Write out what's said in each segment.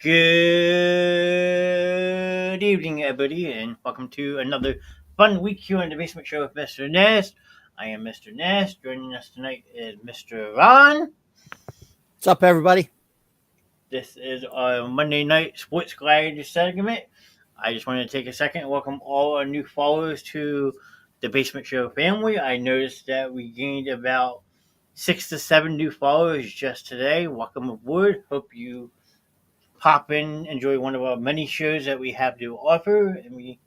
Good evening, everybody, and welcome to another fun week here on the Basement Show with Mr. Nast. I am Mr. Nast. Joining us tonight is Mr. Ron. What's up, everybody? This is our Monday night sports gladiator segment. I just wanted to take a second and welcome all our new followers to the Basement Show family. I noticed that we gained about 6 to 7 new followers just today. Welcome aboard. Hope you pop in, enjoy one of our many shows that we have to offer, and we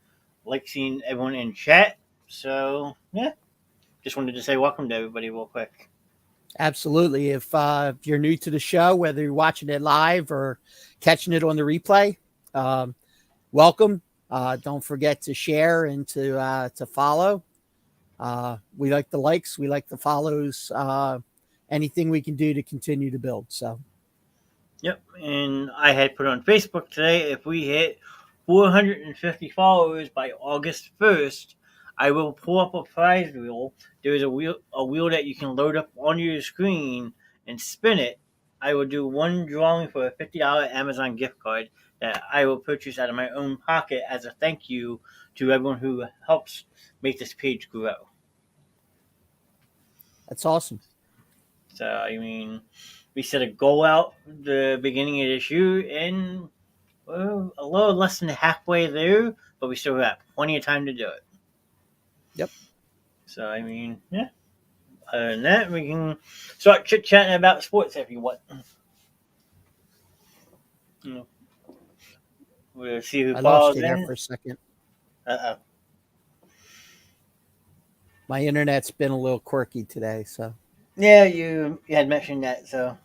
like seeing everyone in chat. So, yeah, just wanted to say welcome to everybody real quick. Absolutely. If you're new to the show, whether you're watching it live or catching it on the replay, welcome. Don't forget to share and to follow. We like the likes, we like the follows. Anything we can do to continue to build. So, yep, and I had put on Facebook today if we hit 450 followers by August 1st, I will pull up a prize wheel. There's a wheel that you can load up on your screen and spin it. I will do one drawing for a $50 Amazon gift card that I will purchase out of my own pocket as a thank you to everyone who helps make this page grow. that's awesome. So, I mean, we set a goal out the beginning of this year, and we're a little less than halfway there, but we still got plenty of time to do it. Yep. So, I mean, yeah. Other than that, we can start chit chatting about sports if you want. We'll see who I lost follows you there in. for a second. Uh-oh. My internet's been a little quirky today, so. Yeah, you had mentioned that, so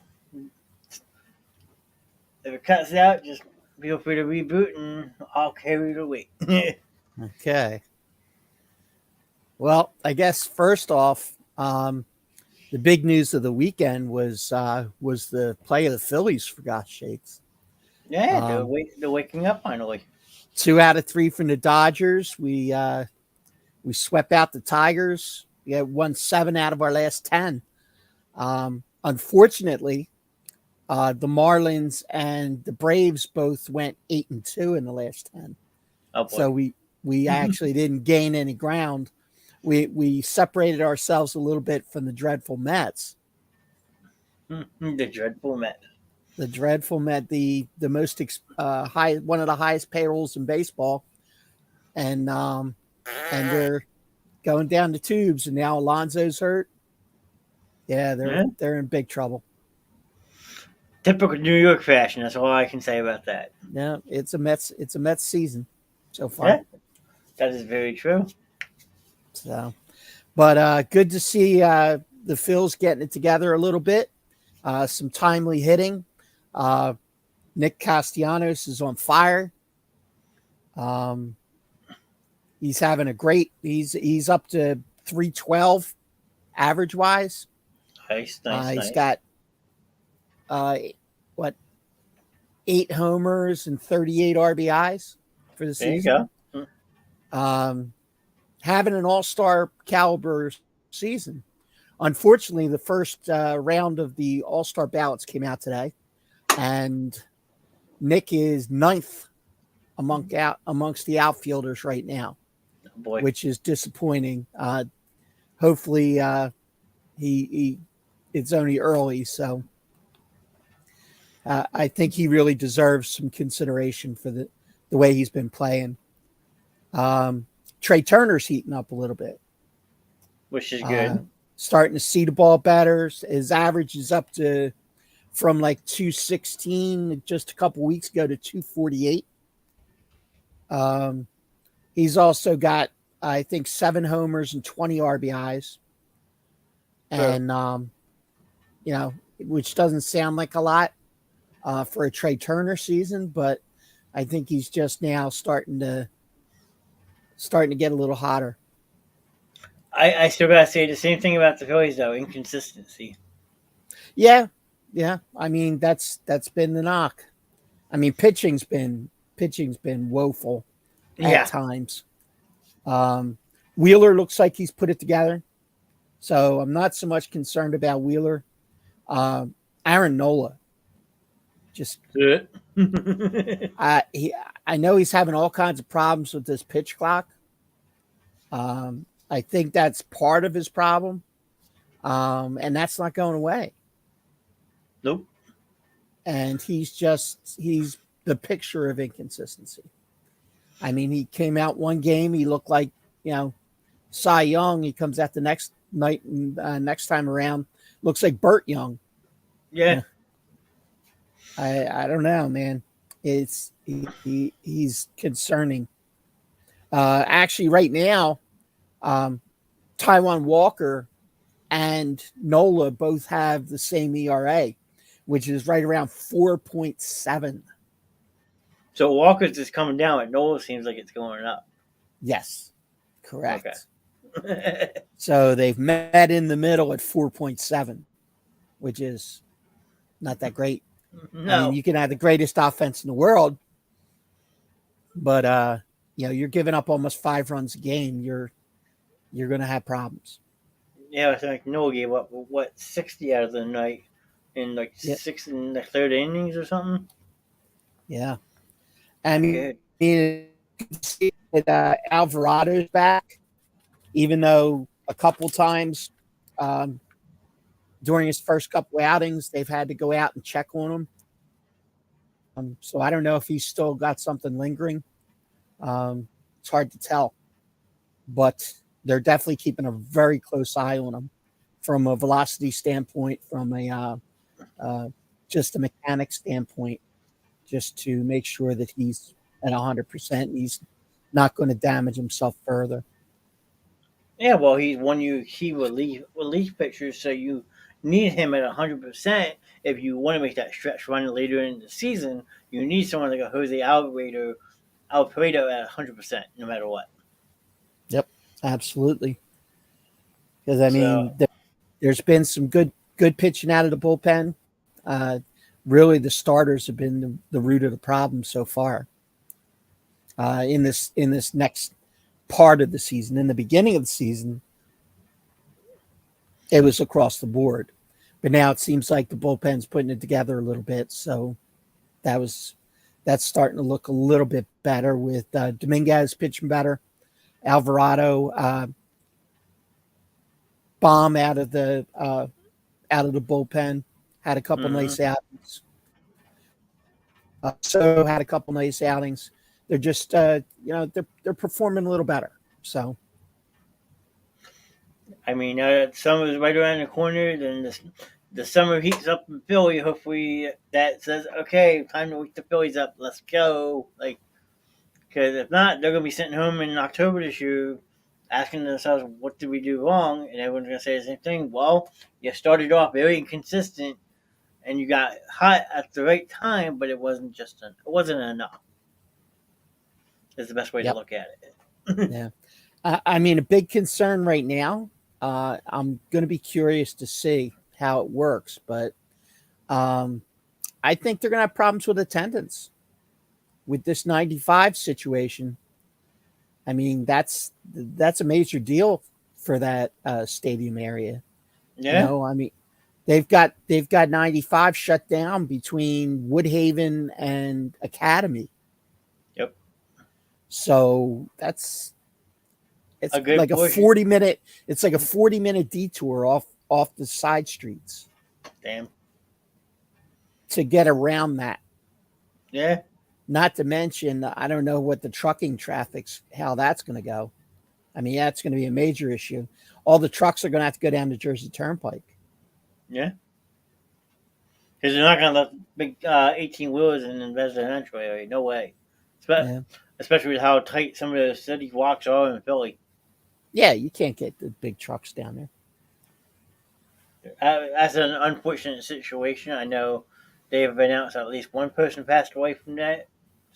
if it cuts out, just feel free to reboot and I'll carry the weight. Okay. Well, I guess first off, the big news of the weekend was the play of the Phillies, for gosh sakes. Yeah, they're waking up finally. 2 out of 3 from the Dodgers. We swept out the Tigers. We had won 7 out of our last 10. Unfortunately, the Marlins and the Braves both went 8-2 in the last 10. Oh boy. So we actually didn't gain any ground. We separated ourselves a little bit from the dreadful Mets. The dreadful Mets. The dreadful Met, the most high, one of the highest payrolls in baseball, and they're going down the tubes. And now Alonso's hurt. Yeah, they're in big trouble. Typical New York fashion. That's all I can say about that. Yeah, it's a Mets season so far. Yeah, that is very true. So, but good to see the Phils getting it together a little bit. Some timely hitting. Nick Castellanos is on fire. He's having a great. He's up to 312 average wise. Nice. He's got 8 homers and 38 RBIs for the season. There you go. Having an all-star caliber season. Unfortunately, the first round of the all-star ballots came out today, and Nick is 9th amongst the outfielders right now, which is disappointing. Hopefully, it's only early, so I think he really deserves some consideration for the way he's been playing. Trey Turner's heating up a little bit, which is good. Starting to see the ball better. His average is up to from like 216 just a couple weeks ago to 248. He's also got, I think, 7 homers and 20 RBIs. And, which doesn't sound like a lot for a Trey Turner season, but I think he's just now starting to get a little hotter. I still gotta say the same thing about the Phillies, though. Inconsistency. Yeah. I mean, that's been the knock. I mean, pitching's been woeful at times. Wheeler looks like he's put it together, so I'm not so much concerned about Wheeler. Aaron Nola Just Good. he, I know he's having all kinds of problems with this pitch clock. I think that's part of his problem, and that's not going away. Nope. And he's the picture of inconsistency. I mean, he came out one game, he looked like, you know, Cy Young. He comes out the next night, next time around, looks like Burt Young. Yeah. I don't know, man. He's concerning. Actually, right now, Taiwan Walker and Nola both have the same ERA, which is right around 4.7. So Walker's just coming down, but Nola seems like it's going up. Yes, correct. Okay. So they've met in the middle at 4.7, which is not that great. I mean, No. you can have the greatest offense in the world, but you're giving up almost 5 runs a game. You're going to have problems. Yeah, I think Nola gave up, what, 60 out of the night in like Yeah, six in the third innings or something? yeah. I Not mean, good. you can see that Alvarado's back, even though a couple times um, during his first couple outings, they've had to go out and check on him. So I don't know if he's still got something lingering. It's hard to tell, but they're definitely keeping a very close eye on him from a velocity standpoint, from a just a mechanic standpoint, just to make sure that he's at 100%. He's not going to damage himself further. Yeah, well, he's one you he relief pitchers, so you need him at 100%. If you want to make that stretch run later in the season, you need someone like a Jose Alvarado at 100%, no matter what. Yep, absolutely. Because I So mean, there's been some good pitching out of the bullpen. Uh, really, the starters have been the root of the problem so far. In this next part of the season, in the beginning of the season, it was across the board, but now it seems like the bullpen's putting it together a little bit. So that was that's starting to look a little bit better with Dominguez pitching better. Alvarado bomb out of the bullpen had a couple mhm. nice outings. So had a couple nice outings. They're just they're performing a little better. So I mean, summer's right around the corner. Then the summer heats up in Philly. Hopefully, that says, okay, time to wake the Phillies up. Let's go. Like, because if not, they're gonna be sitting home in October this year, asking themselves, what did we do wrong? And everyone's gonna say the same thing. Well, you started off very inconsistent, and you got hot at the right time, but it wasn't enough. Is the best way to yep, look at it. yeah. I mean, a big concern right now. I'm going to be curious to see how it works, but um, I think they're going to have problems with attendance with this 95 situation. I mean, that's a major deal for that stadium area. Yeah. I mean, they've got 95 shut down between Woodhaven and Academy. Yep. So that's A it's good like a portion. 40-minute it's like a 40-minute detour off the side streets Damn. to get around that. Yeah. Not to mention, I don't know what the trucking traffic's how that's going to go. I mean, that's going to be a major issue. All the trucks are going to have to go down the Jersey Turnpike. Yeah. Because they're not going to let big 18 wheelers in the residential area. No way. Yeah, Especially with how tight some of the city blocks are in Philly. yeah, you can't get the big trucks down there. That's an unfortunate situation. I know they've announced at least one person passed away from that.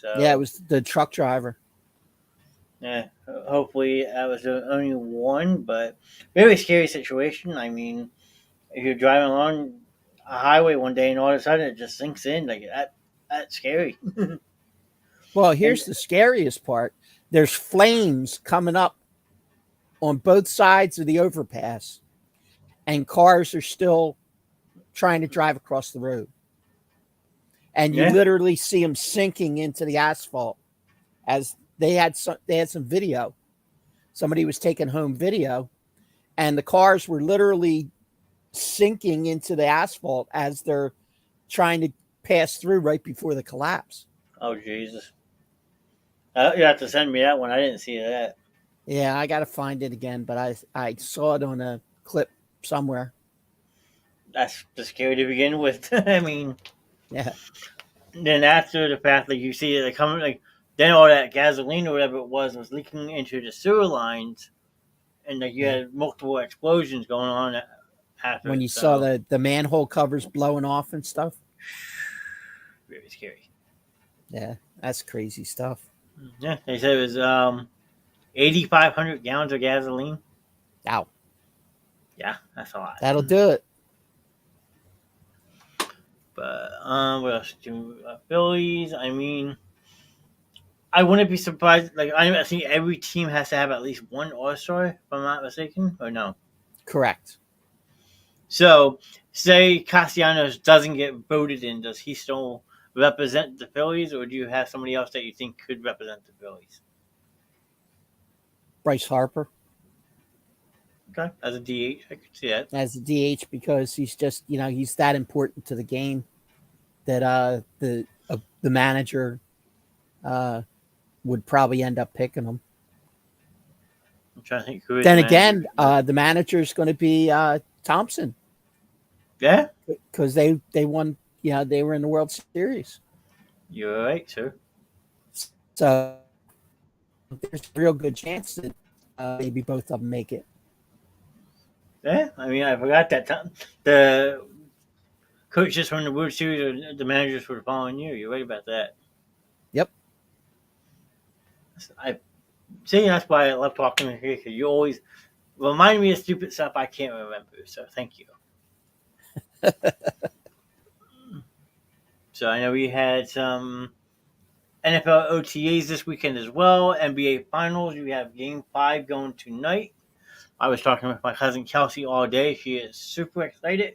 Yeah, it So, was the truck driver. yeah, hopefully that was the only one. But very scary situation. I mean, if you're driving along a highway one day and all of a sudden it just sinks in, like that's scary. Well, And here's the scariest part. There's flames coming up on both sides of the overpass, and cars are still trying to drive across the road. and you Yeah. literally see them sinking into the asphalt. As they had some video. Somebody was taking home video, and the cars were literally sinking into the asphalt as they're trying to pass through right before the collapse. Oh Jesus! You have to send me that one. I didn't see that. Yeah, I got to find it again, but I saw it on a clip somewhere. That's just scary to begin with. I mean, Yeah. then after the fact, like you see it coming, like then all that gasoline or whatever it was leaking into the sewer lines, and like you Yeah. had multiple explosions going on after When it. you saw So the manhole covers blowing off and stuff. very scary. Yeah, that's crazy stuff. Yeah, they said it was 8,500 gallons of gasoline. Ow. Yeah, that's a lot. That'll do it. But what else? Phillies. I mean, I wouldn't be surprised. Like I think every team has to have at least one All Star, if I'm not mistaken, or no. Correct. So, say Castellanos doesn't get voted in, does he still represent the Phillies, or do you have somebody else that you think could represent the Phillies? Bryce Harper Okay, as a DH, I could see that. as a DH because he's just he's that important to the game that the manager would probably end up picking him. I'm trying to think who is Then the again, manager. the manager is going to be Thompson Yeah, because they won. They were in the World Series, you're right, sir. so there's a real good chance that maybe both of them make it. Yeah, I mean, I forgot that time. The coaches from the World Series are the managers for the following year. You're right about that. Yep. I see. That's why I love talking to you because you always remind me of stupid stuff I can't remember. So thank you. So I know we had some NFL OTAs this weekend as well. NBA Finals. We have Game 5 going tonight. I was talking with my cousin Kelsey all day. She is super excited.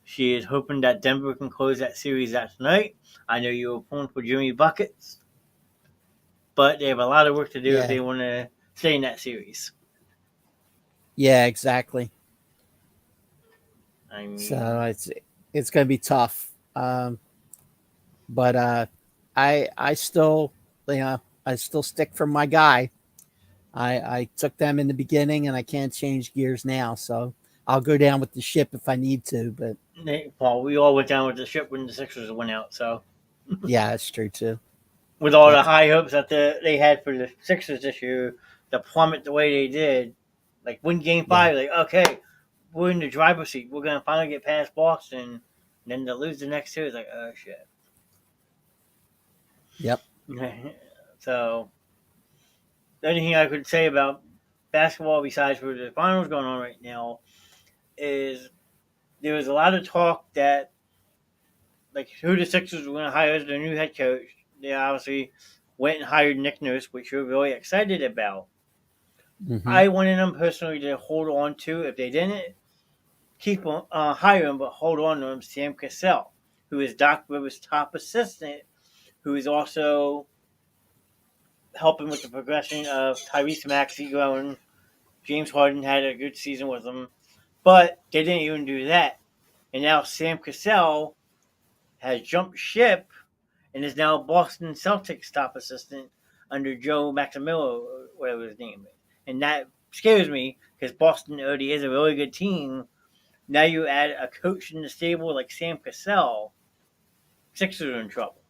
She is hoping that Denver can close that series out tonight. I know you were pulling for Jimmy Buckets, but they have a lot of work to do if Yeah. they want to stay in that series. Yeah. Exactly. I mean, So it's going to be tough. But I still I still stick for my guy. I took them in the beginning, and I can't change gears now. So I'll go down with the ship if I need to. But Paul, we all went down with the ship when the Sixers went out. So yeah, that's true too. with all Yeah, the high hopes that they had for the Sixers this year, to plummet the way they did, like win Game yeah, 5, like okay, we're in the driver's seat. We're gonna finally get past Boston. And then to lose the next two is like, oh shit. yep, So the only thing I could say about basketball, besides for the finals going on right now, is there was a lot of talk that like who the Sixers were going to hire as their new head coach. They obviously went and hired Nick Nurse, which we're really excited about. hmm I wanted them personally to hold on to. If they didn't keep hire him, but hold on to him, Sam Cassell, who is Doc Rivers' top assistant, who is also helping with the progression of Tyrese Maxey growing. James Harden had a good season with him, but they didn't even do that. And now Sam Cassell has jumped ship and is now Boston Celtics top assistant under Joe Maximillo, or whatever his name is. And that scares me because Boston already is a really good team. Now you add a coach in the stable like Sam Cassell, Sixers are in trouble.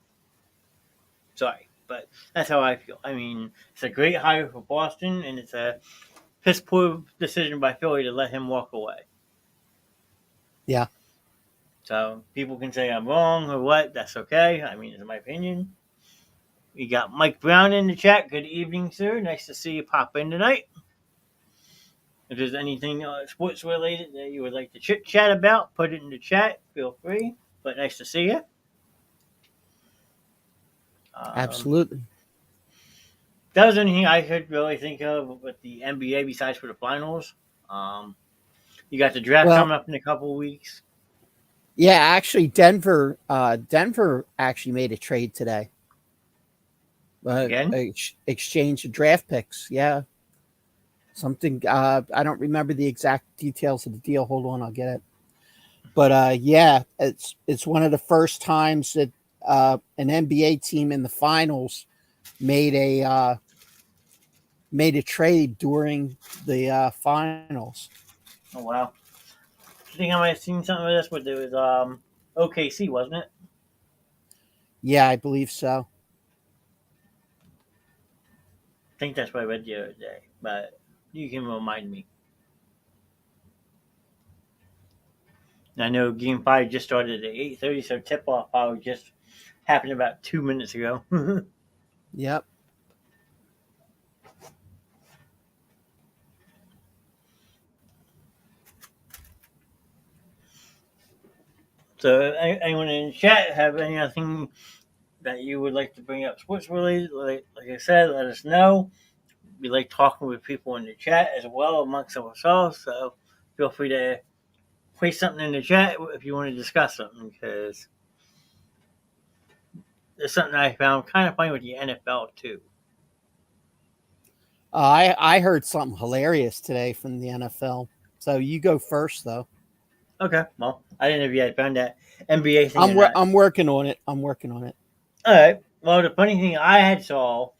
Sorry, but that's how I feel. I mean, it's a great hire for Boston, and it's a piss poor decision by Philly to let him walk away. yeah, So people can say I'm wrong or what. That's okay. I mean, it's my opinion. We got Mike Brown in the chat. Good evening, sir. Nice to see you pop in tonight. If there's anything sports related that you would like to chit chat about, put it in the chat. Feel free. But nice to see you. Um, absolutely. that was anything I could really think of with the NBA besides for the finals. You got the draft Well, coming up in a couple of weeks. Yeah, actually, Denver actually made a trade today. Again? Exchange of draft picks. Yeah, something. I don't remember the exact details of the deal. Hold on, I'll get it. But yeah, it's one of the first times that an NBA team in the finals made a trade during the finals. Oh wow. I think I might have seen something of this, but it was OKC, wasn't it? Yeah, I believe so. I think that's what I read the other day, but you can remind me. And I know Game 5 just started at 8:30, so tip-off probably just happened about 2 minutes ago. Yep. So, anyone in chat have anything that you would like to bring up sports related? Like I said, let us know. We like talking with people in the chat as well amongst ourselves. So, feel free to place something in the chat if you want to discuss something, because there's something I found kind of funny with the NFL too. I heard something hilarious today from the NFL. So you go first, though. Okay, well, I didn't know if you had found that NBA thing or not. I'm working on it. I'm working on it. All right. Well, the funny thing I had saw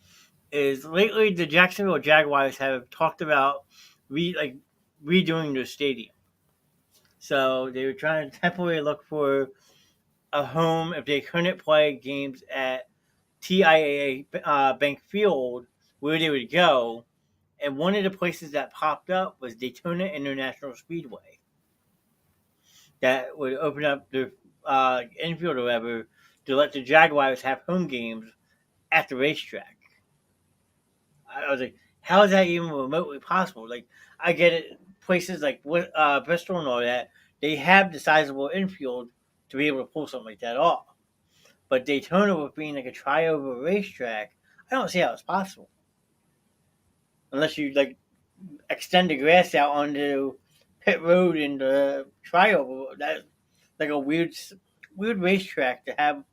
is lately the Jacksonville Jaguars have talked about redoing their stadium. So they were trying to temporarily look for a home if they couldn't play games at TIAA Bank Field, where they would go. And one of the places that popped up was Daytona International Speedway. That would open up the infield or whatever to let the Jaguars have home games at the racetrack. I was like, how is that even remotely possible? Like, I get it, places like Bristol and all that, they have the sizable infield to be able to pull something like that off. But Daytona, with being like a triover racetrack, I don't see how it's possible unless you like extend the grass out onto pit road and the triover. That's like a weird racetrack to have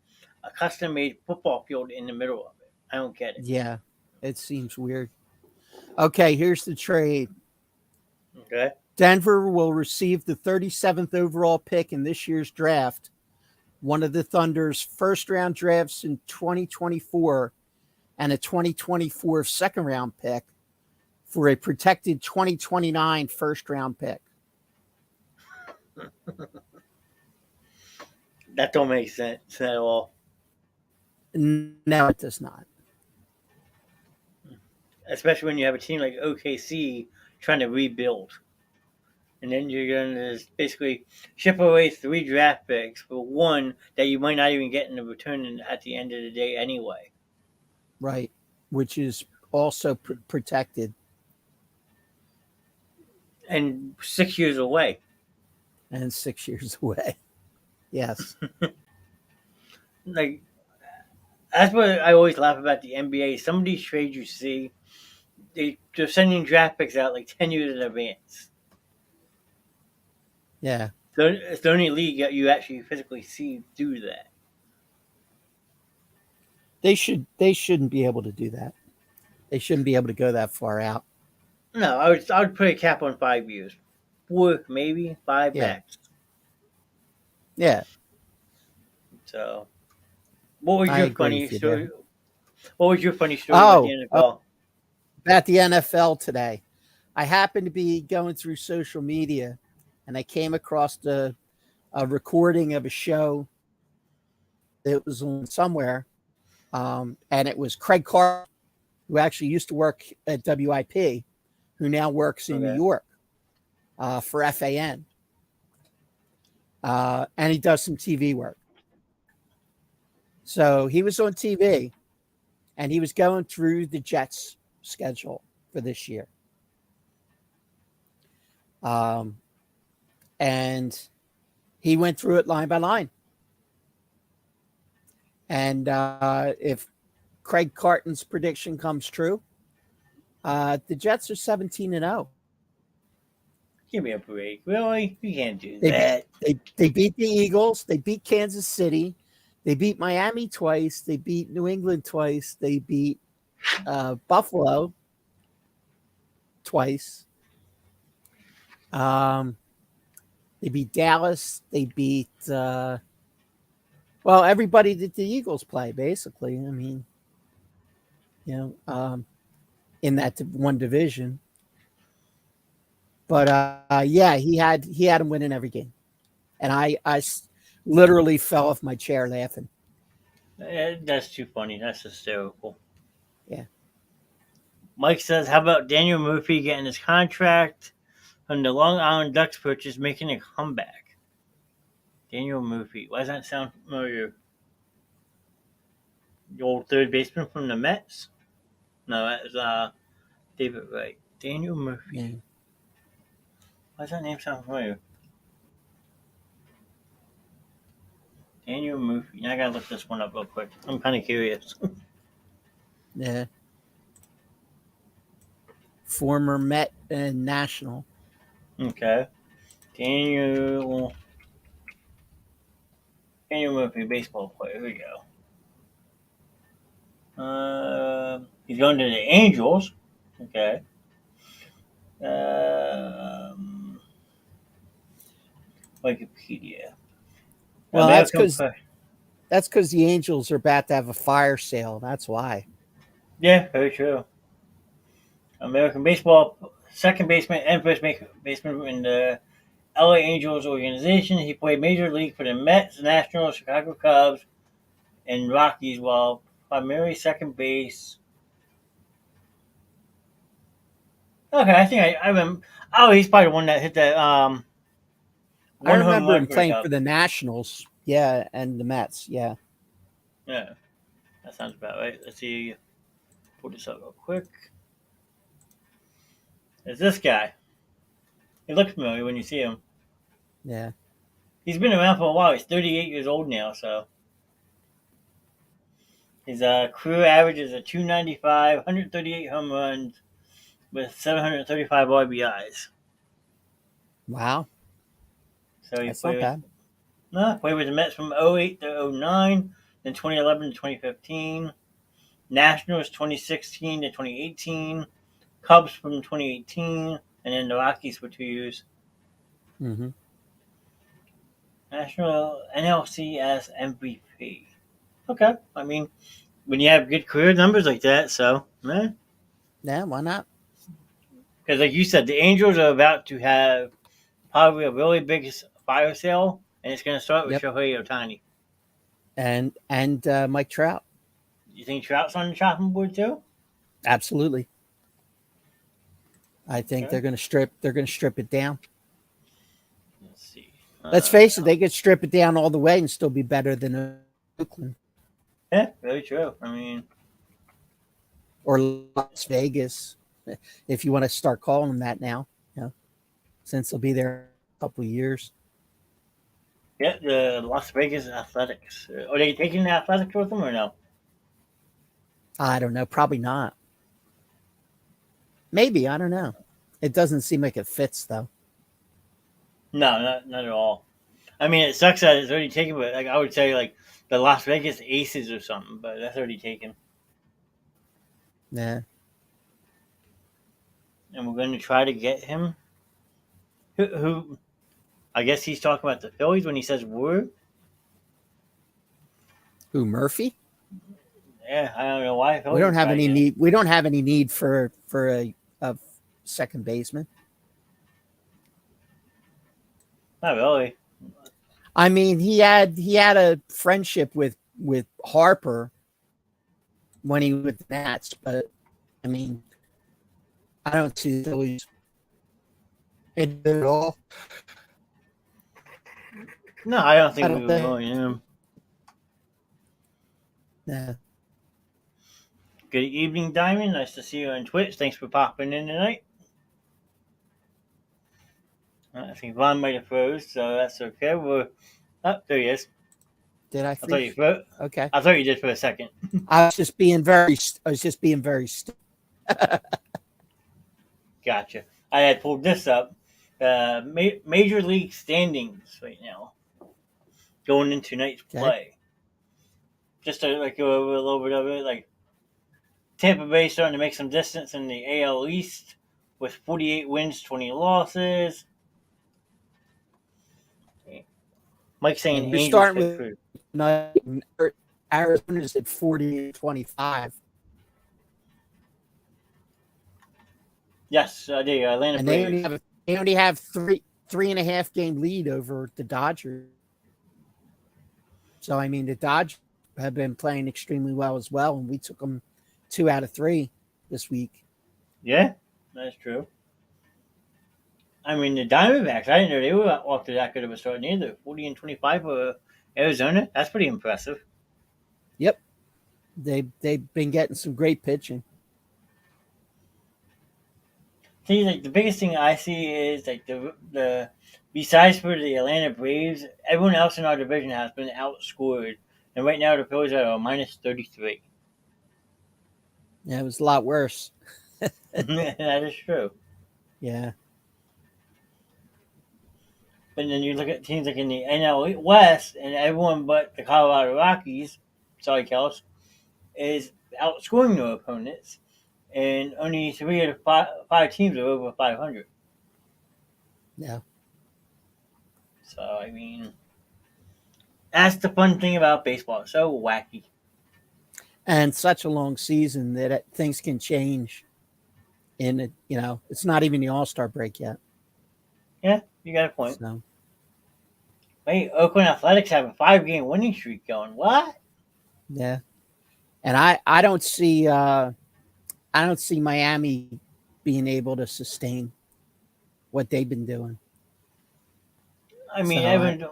a custom made football field in the middle of it. I don't get it. Yeah, it seems weird. Okay, here's the trade. Okay. Denver will receive the 37th overall pick in this year's draft, one of the Thunder's first round drafts in 2024, and a 2024 second round pick for a protected 2029 first round pick. That don't make sense at all. No, it does not. Especially when you have a team like OKC trying to rebuild. And then you're going to basically ship away 3 draft picks for one that you might not even get in the return at the end of the day anyway. Right, which is also protected. And 6 years away. And 6 years away. Yes. Like, that's what I always laugh about the NBA. Some of these trades you see, they're sending draft picks out like 10 years in advance. Yeah. So it's the only league that you actually physically see do that. They shouldn't be able to do that. They shouldn't be able to go that far out. No, I would put a cap on 5 years. 4, maybe 5 Yeah. max. Yeah. So, what was I your agree funny with you story? there. What was your funny story about the NFL? About the NFL today. I happened to be going through social media and I came across a recording of a show that was on somewhere. And it was Craig Carr, who actually used to work at WIP, who now works in New Okay. York for FAN. And he does some TV work. So he was on TV and he was going through the Jets schedule for this year. And he went through it line by line. And if Craig Carton's prediction comes true, the Jets are 17-0. Give me a break. Really? You can't do They that. they beat the Eagles. They beat Kansas City. They beat Miami twice. They beat New England twice. They beat Buffalo twice. Um, they beat Dallas. They beat everybody that the Eagles play. Basically, I mean, in that one division. But yeah, he had him winning every game, and I literally fell off my chair laughing. That's too funny. That's hysterical. Yeah. Mike says, "How about Daniel Murphy getting his contract from the Long Island Ducks purchase, making a comeback?" Daniel Murphy. Why does that sound familiar? The old third baseman from the Mets? No, that was David Wright. Daniel Murphy. Yeah. Why does that name sound familiar? Daniel Murphy. Now I gotta look this one up real quick. I'm kind of curious. Yeah. Former Met and National. Okay. Daniel Murphy, baseball player. Here we go. He's going to the Angels. Okay. Um, Wikipedia. Well, that's American. because the Angels are about to have a fire sale. That's why. Yeah, very true. American baseball second baseman and first baseman in the LA Angels organization. He played major league for the Mets, Nationals, Chicago Cubs, and Rockies, while primary second base. Okay, I think I remember. Oh, he's probably the one that hit that I one home remember run him for the playing for Cubs. the Nationals. Yeah, and the Mets. Yeah. Yeah, that sounds about right. Let's see. Pull this up real quick. It's this guy. He looks familiar when you see him. Yeah. He's been around for a while. He's 38 years old now, so his career average is a 295, 138 home runs with 735 RBIs. Wow. So he That's not played bad. played with the Mets from '08 to '09, then 2011 to 2015. Nationals 2016 to 2018. Cubs from 2018, and then the Rockies for 2 years. Mm-hmm. National NLCS MVP. Okay, I mean when you have good career numbers like that, so man. Yeah. Why not? Because like you said, the Angels are about to have probably a really big fire sale, and it's going to start with Yep. Shohei Ohtani. And Mike Trout. You think Trout's on the chopping board too? Absolutely. I think Okay. they're going to strip. They're going to strip it down. Let's see. Let's face it. They could strip it down all the way and still be better than Oakland Yeah, very true. I mean, or Las Vegas, if you want to start calling them that now. Since they'll be there a couple of years. yeah, the Las Vegas Athletics. Are they taking the Athletics with them or no? I don't know. Probably not. Maybe. I don't know. It doesn't seem like it fits though. No, not at all. I mean, it sucks that it's already taken, but like I would say, like the Las Vegas Aces or something, but that's already taken. Yeah. And we're going to try to get him. Who? I guess he's talking about the Phillies when he says "we're." Who, Murphy? Yeah, I don't know why We Phillies don't are have trying any to get him. need. We don't have any need for a second baseman. Not really. I mean, he had a friendship with Harper when he was with the Nats, but I mean, I don't see the Phillies in it at all. No, I don't I think we don't would think. really him. Nah. Good evening, Diamond. Nice to see you on Twitch. Thanks for popping in tonight. I think Vaughn might have froze, so that's okay. There he is. Did I I thought you freeze? froze. Okay. I thought you did for a second. I was just being very. I was just being very. Gotcha. I had pulled this up. Major League standings right now going into tonight's Okay. play. Just to like go over a little bit of it, like Tampa Bay starting to make some distance in the AL East with 48 wins, 20 losses. Mike saying And you're Angels starting fit with through. Arizona's at 40-25. Yes, I do. Atlanta And Braves. they only have three and a half game lead over the Dodgers. So I mean the Dodgers have been playing extremely well as well, and we took them 2 out of 3 this week. Yeah, that's true. I mean, the Diamondbacks, I didn't know they were off to that good of a start neither. 40-25 for Arizona. That's pretty impressive. Yep, they've been getting some great pitching. See, like the biggest thing I see is like the besides for the Atlanta Braves, everyone else in our division has been outscored, and right now the Phillies are a -33. Yeah, it was a lot worse. That is true. Yeah, But then you look at teams like in the NL West, and everyone but the Colorado Rockies, sorry, Kels, is outscoring their opponents, and only three of the five teams are over 500. yeah. So I mean, that's the fun thing about baseball. It's so wacky. And such a long season that things can change. In it, it's not even the All-Star break yet. Yeah, you got a point. So Wait, Oakland Athletics have a 5-game winning streak going. What? yeah, and I don't see Miami being able to sustain what they've been doing. I So mean,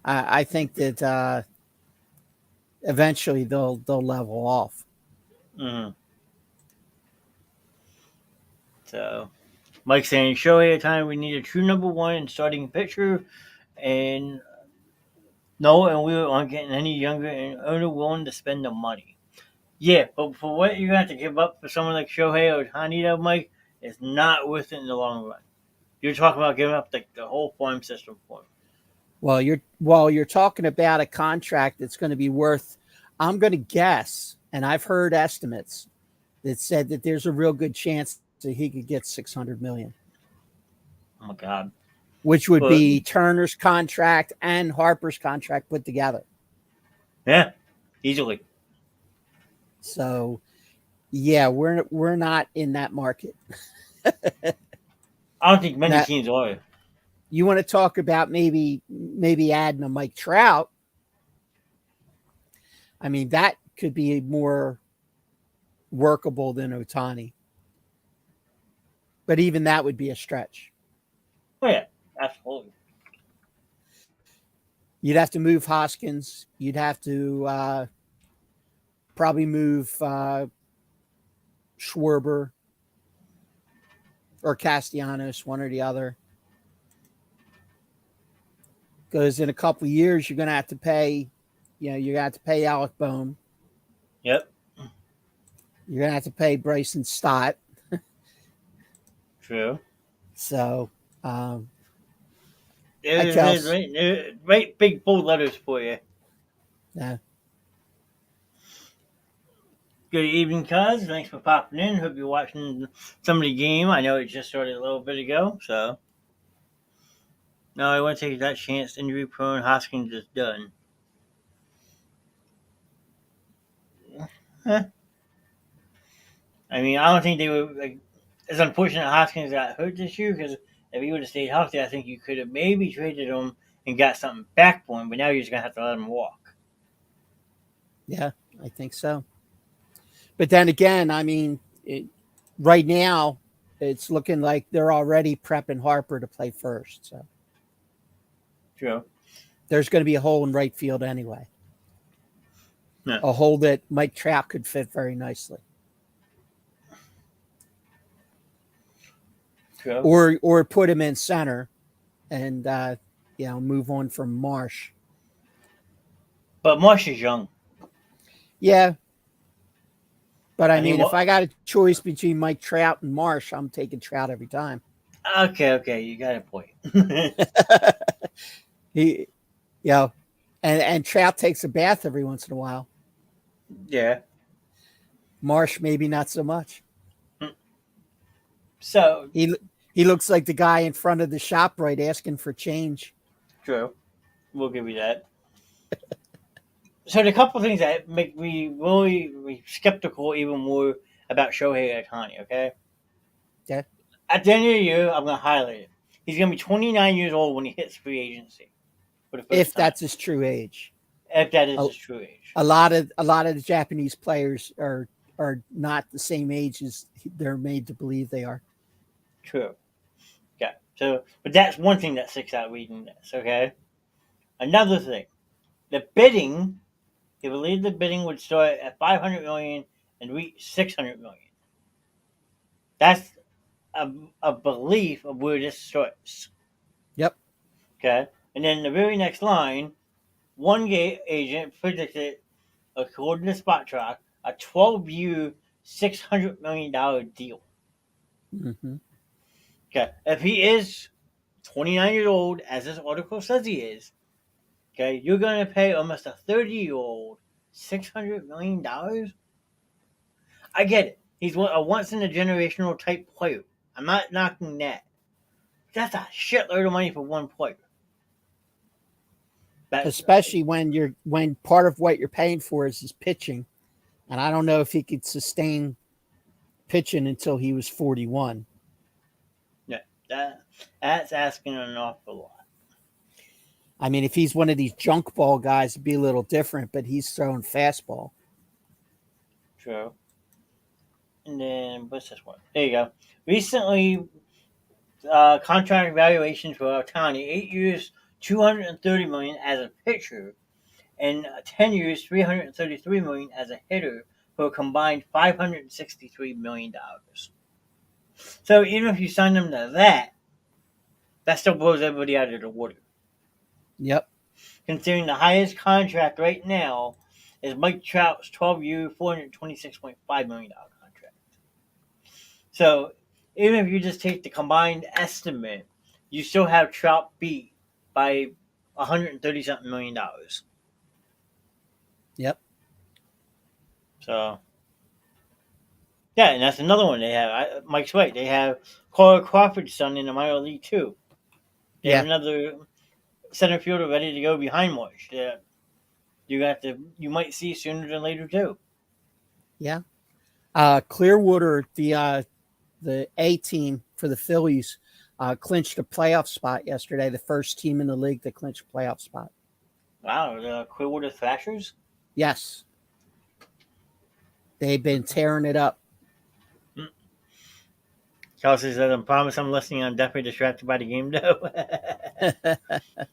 I think that eventually they'll level off. Mhm. So, Mike saying, Shohei time we need a true number one and starting pitcher, and no, and we aren't getting any younger and only willing to spend the money. Yeah, but for what you're going to have to give up for someone like Shohei or Ohtani, though, Mike, it's not worth it in the long run. You're talking about giving up the whole farm system for him. You're talking about a contract that's going to be worth, I'm going to guess, and I've heard estimates that said that there's a real good chance that he could get $600 million, Oh my God! which would But be Turner's contract and Harper's contract put together. yeah, easily. So yeah, we're not in that market. I don't think many Now, teams are. you want to talk about maybe adding a Mike Trout. I mean, that could be more workable than Ohtani. But even that would be a stretch. Oh yeah, absolutely. You'd have to move Hoskins. You'd have to probably move Schwarber or Castellanos, one or the other. Because in a couple of years, you're going to have to pay, you're going to have to pay Alec Boehm. Yep. You're going to have to pay Bryson Stott. True. So, There's right big bold letters for you. yeah. Good evening, cuz. Thanks for popping in. Hope you're watching some of the game. I know it just started a little bit ago, so. No, I want to take that chance. Injury prone. Hoskins is done. Huh. I mean, I don't think they were like. It's unfortunate Hoskins got hurt this year because if he would have stayed healthy, I think you could have maybe traded him and got something back for him. But now you're just gonna have to let him walk. Yeah, I think so. But then again, I mean, right now, it's looking like they're already prepping Harper to play first. So True. there's going to be a hole in right field anyway. Yeah. A hole that Mike Trout could fit very nicely. True. Or put him in center and move on from Marsh. But Marsh is young. Yeah. But I mean, if I got a choice between Mike Trout and Marsh, I'm taking Trout every time. Okay, you got a point. He, you know, and Trout takes a bath every once in a while. Yeah. Marsh maybe not so much. So He he looks like the guy in front of the shop right asking for change. true. We'll give you that. So the couple things that make me really skeptical even more about Shohei Ohtani. Okay. Okay, At the end of the year, I'm going to highlight it. He's going to be 29 years old when he hits free agency for the first if time, that's his true age. if that is A, his true age. a lot of the Japanese players are not the same age as they're made to believe they are. True. Okay. So, but that's one thing that sticks out reading this. Okay. Another thing, the bidding. He believed the bidding would start at 500 million and reach 600 million. That's a belief of where this starts. Yep. Okay. And then the very next line, one gay agent predicted, according to Spot Track, a 12-year, $600 million deal. Hmm. Okay. If he is 29 years old, as this article says he is, okay, you're going to pay almost a 30-year-old $600 million. I get it. He's a once in a generational type player. I'm not knocking that. That's a shitload of money for one player. That's Especially when part of what you're paying for is his pitching, and I don't know if he could sustain pitching until he was 41. yeah, that's asking an awful lot. I mean, if he's one of these junk ball guys, it'd be a little different, but he's throwing fastball. True. And then what's this one? There you go. Recently, contract evaluations for Otani: 8 years, 230 million as a pitcher, and 10 years, 333 million as a hitter, for a combined $563 million. So even if you sign them to that still blows everybody out of the water. Yep. Considering the highest contract right now is Mike Trout's 12-year, $426.5 million contract. So even if you just take the combined estimate, you still have Trout beat by 130 something $1 million. Yep. So yeah, and that's another one they have. Mike's right. They have Carl Crawford's son in the minor league too. They have Yeah. another center fielder ready to go behind Marsh. That you might see sooner than later too. Yeah. Clearwater, the A team for the Phillies, clinched a playoff spot yesterday. The first team in the league that clinched a playoff spot. Wow, the Clearwater Thrashers. Yes, they've been tearing it up. Kelsey says, "I promise I'm listening. I'm definitely distracted by the game, though."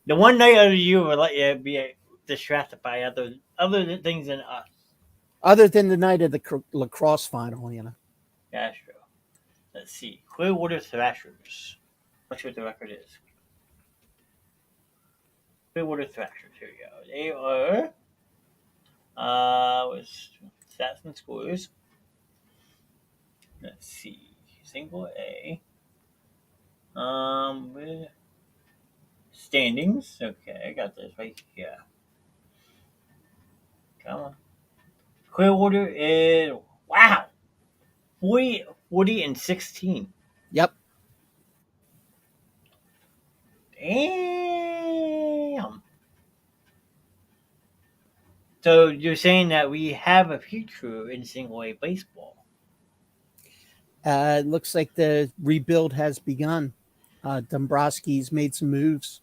The one night of the year will let you be distracted by other things than us. Other than the night of the lacrosse final, That's true. Let's see. Clearwater Thrashers. Let's see what the record is. Clearwater Thrashers. Here we go. They are. Was stats and scores. Let's see. Single A. With standings. Okay, I got this right here. Come on. Clearwater is wow. 40 and 16. Yep. Damn. So you're saying that we have a future in single A baseball? It looks like the rebuild has begun. Dombrowski's made some moves,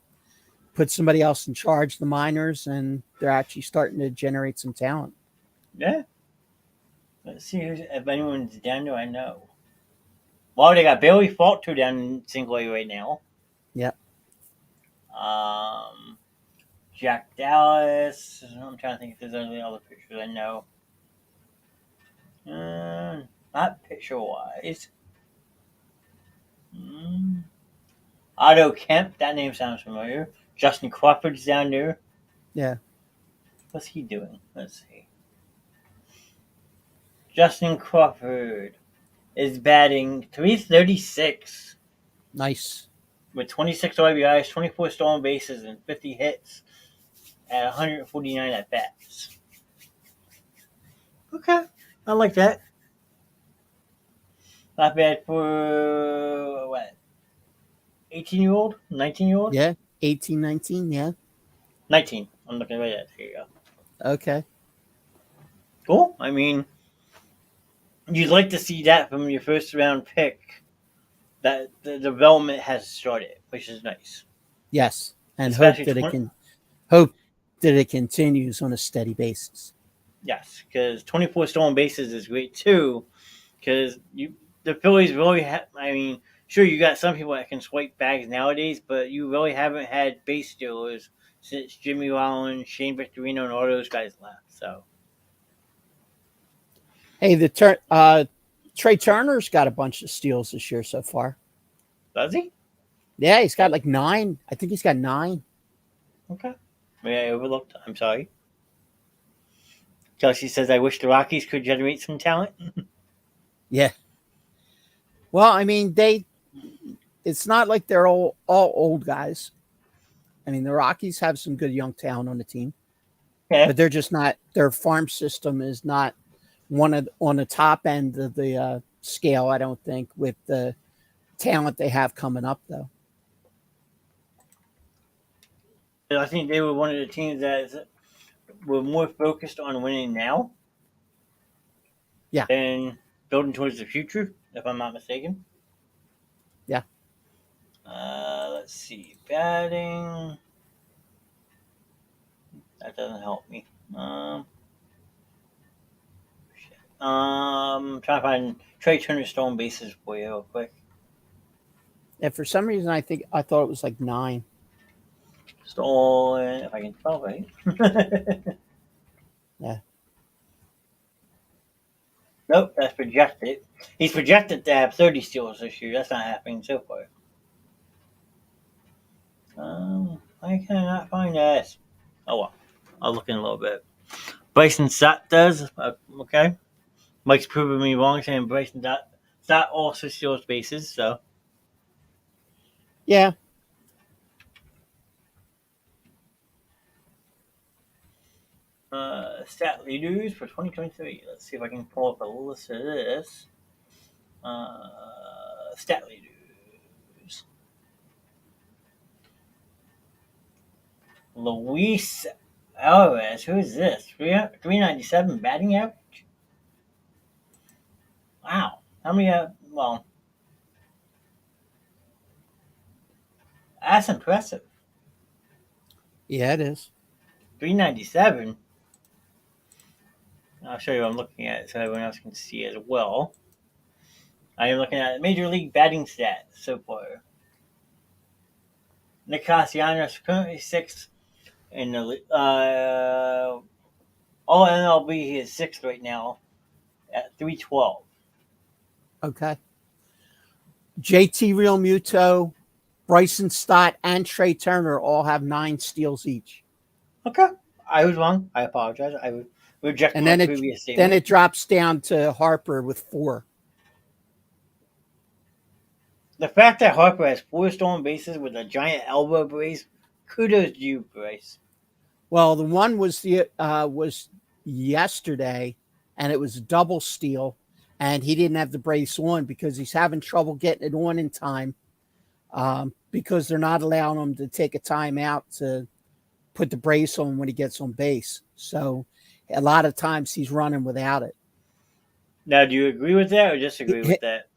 put somebody else in charge of the minors, and they're actually starting to generate some talent. Yeah. Let's see if anyone's down there I know. Well, they got Bailey Falter down in single A right now. Yep. Um, Jack Dallas. I'm trying to think if there's any other pictures I know. Not picture wise. Otto Kemp. That name sounds familiar. Justin Crawford's down there. Yeah. What's he doing? Let's see. Justin Crawford is batting 336. Nice. with 26 RBIs, 24 stolen bases, and 50 hits at 149 at bats. Okay, I like that. Not bad for what, 18-year-old, 19-year-old, Yeah. 18, 19. Yeah. 19. I'm looking right at. There you go. Okay. Cool. I mean, you'd like to see that from your first round pick. That the development has started, which is nice. Yes. And Especially hope that it continues on a steady basis. yes, because 24 stolen bases is great too. Because the Phillies really have. I mean, sure, you got some people that can swipe bags nowadays, but you really haven't had base stealers since Jimmy Rollins, Shane Victorino, and all those guys left. So Hey, Trey Turner's got a bunch of steals this year so far. does he? Yeah, he's got like 9. I think he's got 9. Okay. Maybe I overlooked. I'm sorry. Chelsea says, "I wish the Rockies could generate some talent." Yeah. Well, I mean, it's not like they're all old guys. I mean, the Rockies have some good young talent on the team, Yeah. but they're just not. Their farm system is not on the top end of the scale. I don't think with the talent they have coming up, though. I think they were one of the teams that were more focused on winning now Yeah, than building towards the future, if I'm not mistaken. yeah. Let's see. Batting. That doesn't help me. Trying to find Trey Turner stolen bases for you real quick. And for some reason, I thought it was like 9. Stolen, if I can spell right. Yeah. Nope, that's projected. He's projected to have 30 steals this year. That's not happening so far. Why can I not find that? Oh well, I'll look in a little bit. Bryson Stott does. Okay. Mike's proving me wrong saying Bryson Stott also steals bases, so. Yeah. Stat leaders for 2023. Let's see if I can pull up a list of this. Stat leaders. Luis Alvarez. Who is this? 397 batting average? Wow. How many? Well, that's impressive. Yeah, it is. 397. I'll show you what I'm looking at so everyone else can see as well. I am looking at Major League batting stats so far. Nick Castellanos currently sixth in the all MLB. He is sixth right now at 312. Okay. JT Realmuto, Bryson Stott, and Trey Turner all have 9 steals each. Okay, I was wrong. I apologize. I would reject And my then previous then statement. it drops down to Harper with 4. The fact that Harper has 4 stolen bases with a giant elbow brace, kudos to you, Bryce. Well, the one was yesterday, and it was a double steal, and he didn't have the brace on because he's having trouble getting it on in time, because they're not allowing him to take a timeout to put the brace on when he gets on base. So a lot of times he's running without it. Now, do you agree with that or disagree with that?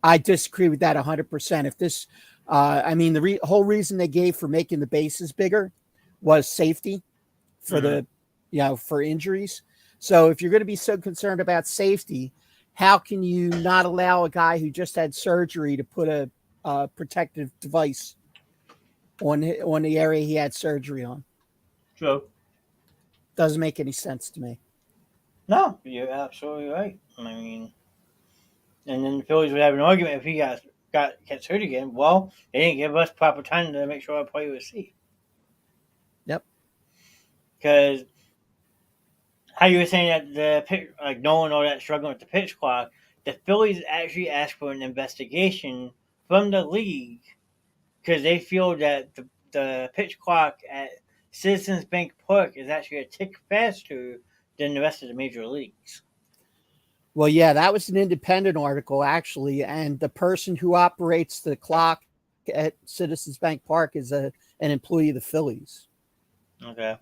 I disagree with that 100%. If this, I mean, the whole reason they gave for making the bases bigger was safety for for injuries. So if you're going to be so concerned about safety, how can you not allow a guy who just had surgery to put a protective device on the area he had surgery on? True. Doesn't make any sense to me. No, you're absolutely right. I mean, and then the Phillies would have an argument if he gets hurt again. Well, they didn't give us proper time to make sure our player was safe. Yep. Because how you were saying that the pitch, like Nolan, all that struggling with the pitch clock, the Phillies actually asked for an investigation from the league because they feel that the pitch clock at Citizens Bank Park is actually a tick faster than the rest of the major leagues. Well, yeah, that was an independent article, actually. And the person who operates the clock at Citizens Bank Park is an employee of the Phillies. Okay.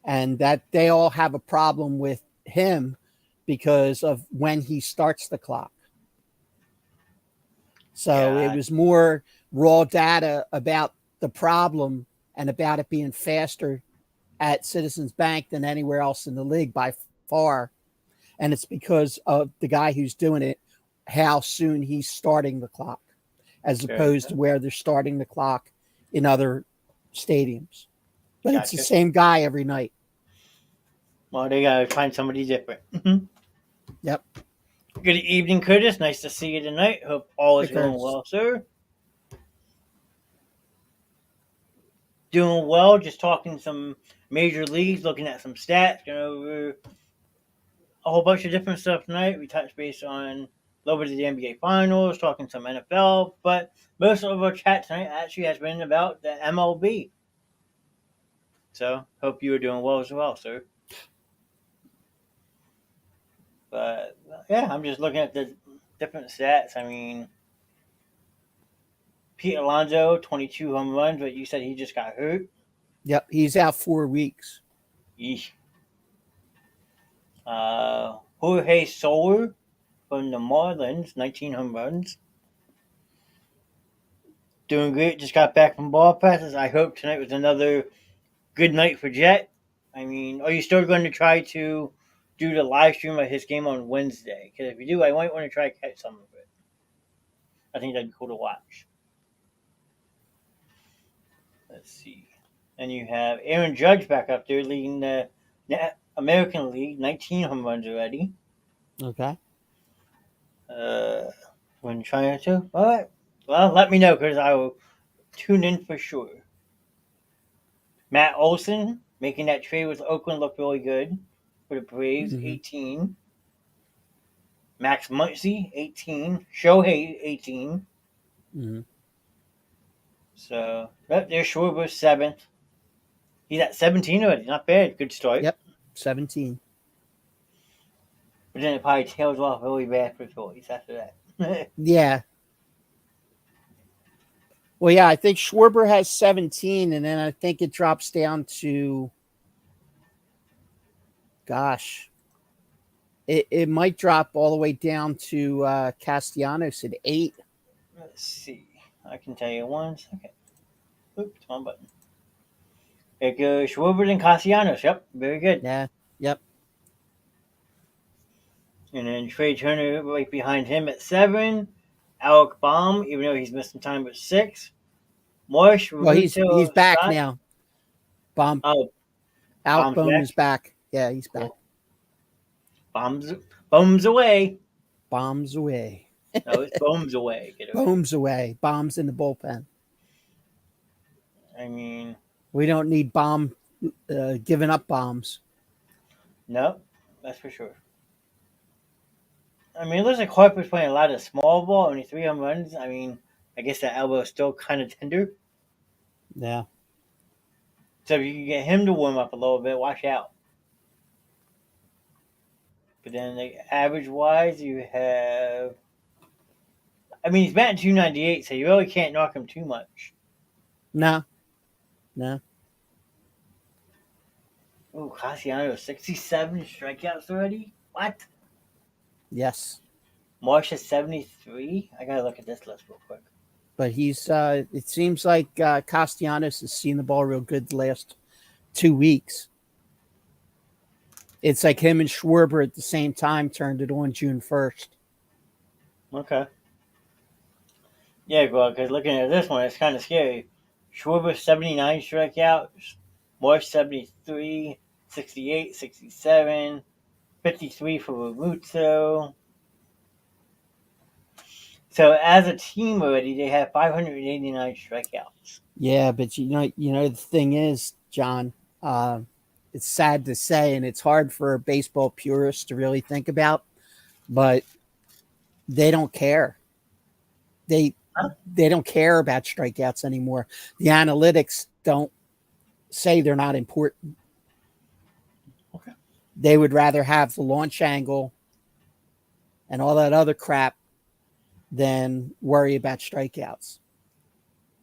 And that they all have a problem with him because of when he starts the clock. So it was more raw data about the problem and about it being faster at Citizens Bank than anywhere else in the league by far. And it's because of the guy who's doing it, how soon he's starting the clock, as opposed to where they're starting the clock in other stadiums. But it's the same guy every night. Well, they got to find somebody different. Yep. Good evening, Curtis. Nice to see you tonight. Hope all is going well, sir. Doing well. Just talking some major leagues, looking at some stats, going over a whole bunch of different stuff tonight. We touched base on a little bit of the NBA Finals, talking some NFL, but most of our chat tonight actually has been about the MLB. So, hope you are doing well as well, sir. But, yeah, I'm just looking at the different stats. I mean, Pete Alonso, 22 home runs, but you said he just got hurt. Yep, he's out 4 weeks. Yeesh. Jorge Soler from the Marlins, 19 home runs. Doing great. Just got back from ball practice. I hope tonight was another good night for Jet. I mean, are you still going to try to do the live stream of his game on Wednesday? Because if you do, I might want to try to catch some of it. I think that'd be cool to watch. Let's see. And you have Aaron Judge back up there leading the American League, 19 home runs already. Okay. When trying to? All right. Well, let me know because I will tune in for sure. Matt Olson making that trade with Oakland look really good for the Braves, 18. Max Muncy, 18. Shohei, 18. So, there's Schwarber, 7th. He's at 17 already. Not bad. Good start. Yep, 17. But then it probably tails off really bad for Phillies after that. Yeah. Well, yeah, I think Schwarber has 17, and then I think it drops down to, it might drop all the way down to Castellanos at 8. Let's see. I can tell you 1 second. Oops, wrong button. It goes Schwarber and Castellanos. Yep, very good. Yeah, yep. And then Trey Turner right behind him at 7. Alec Baum, even though he's missing time, at 6. Marsh, well, he's back now. Baum. Oh, Alec Baum is back. Yeah, he's back. Bombs away. Bombs away. No, it's bombs away. Bombs away. Bombs in the bullpen. I mean, we don't need bomb giving up bombs. No, that's for sure. I mean, it looks like Harper's playing a lot of small ball, only 3 home runs. I mean, I guess that elbow is still kind of tender. Yeah. So if you can get him to warm up a little bit, watch out. But then the average wise, you have. I mean, he's batting 298, so you really can't knock him too much. No. Oh, Castellanos, 67 strikeouts already? What? Yes. Marsh has 73? I gotta look at this list real quick. But he's, it seems like Castellanos has seen the ball real good the last 2 weeks. It's like him and Schwarber at the same time turned it on June 1st. Okay. Yeah, well, because looking at this one, it's kind of scary. Schwarber, 79 strikeouts. Marsh, 73, 68, 67, 53 for Rubuzzo. So as a team already, they have 589 strikeouts. Yeah, but you know the thing is, John, it's sad to say, and it's hard for baseball purists to really think about, but they don't care. They they don't care about strikeouts anymore. The analytics don't say they're not important. Okay. They would rather have the launch angle and all that other crap than worry about strikeouts.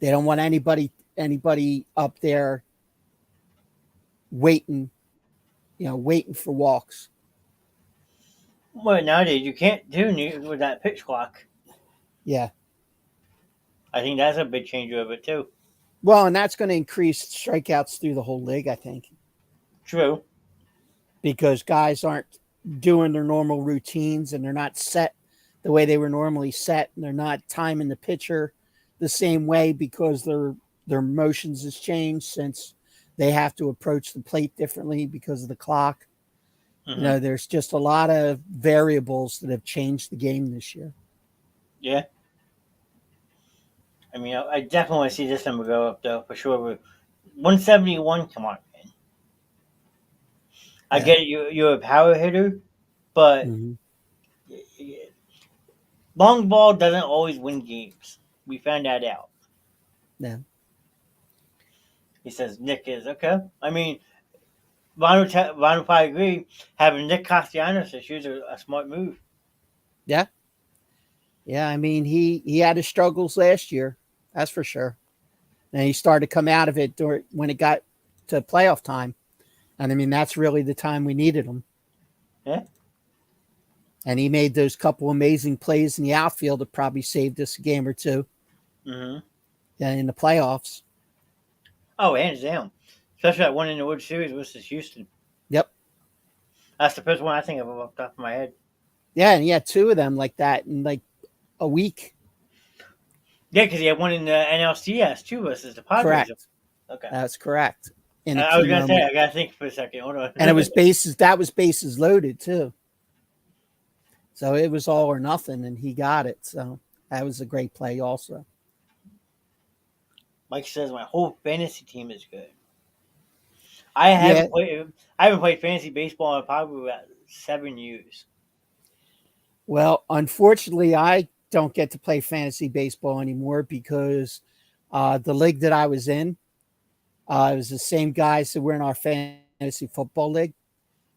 They don't want anybody up there waiting, waiting for walks. Well, nowadays you can't do new with that pitch clock. Yeah. I think that's a big change of it too. Well, and that's going to increase strikeouts through the whole league, I think, True. because guys aren't doing their normal routines and they're not set the way they were normally set, and they're not timing the pitcher the same way because their motions has changed since they have to approach the plate differently because of the clock. Mm-hmm. There's just a lot of variables that have changed the game this year. Yeah. I mean, I definitely want to see this number go up though for sure. 171. Come on, man. I Yeah. get it, you're a power hitter, but Mm-hmm. long ball doesn't always win games. We found that out. Yeah. He says Nick is okay. I mean, Vanu probably agree. Having Nick Castellanos this year is a smart move. Yeah. Yeah. I mean, he had his struggles last year. That's for sure. And he started to come out of it when it got to playoff time. And I mean, that's really the time we needed him. Yeah. And he made those couple amazing plays in the outfield that probably saved us a game or two Mm-hmm. in the playoffs. Oh, hands down. Especially that one in the World Series versus Houston. Yep. That's the first one I think of off the top of my head. Yeah, and he had two of them like that in like a week. Yeah, because he had one in the NLCS too versus the Padres. Correct. Okay. That's correct. In a I key was gonna say moment. I gotta think for a second. Hold on. And it was bases. That was bases loaded too. So it was all or nothing, and he got it. So that was a great play, also. Mike says my whole fantasy team is good. I Yeah. haven't played. I haven't played fantasy baseball in probably about 7 years. Well, unfortunately, I don't get to play fantasy baseball anymore because the league that I was in, it was the same guys that were in our fantasy football league,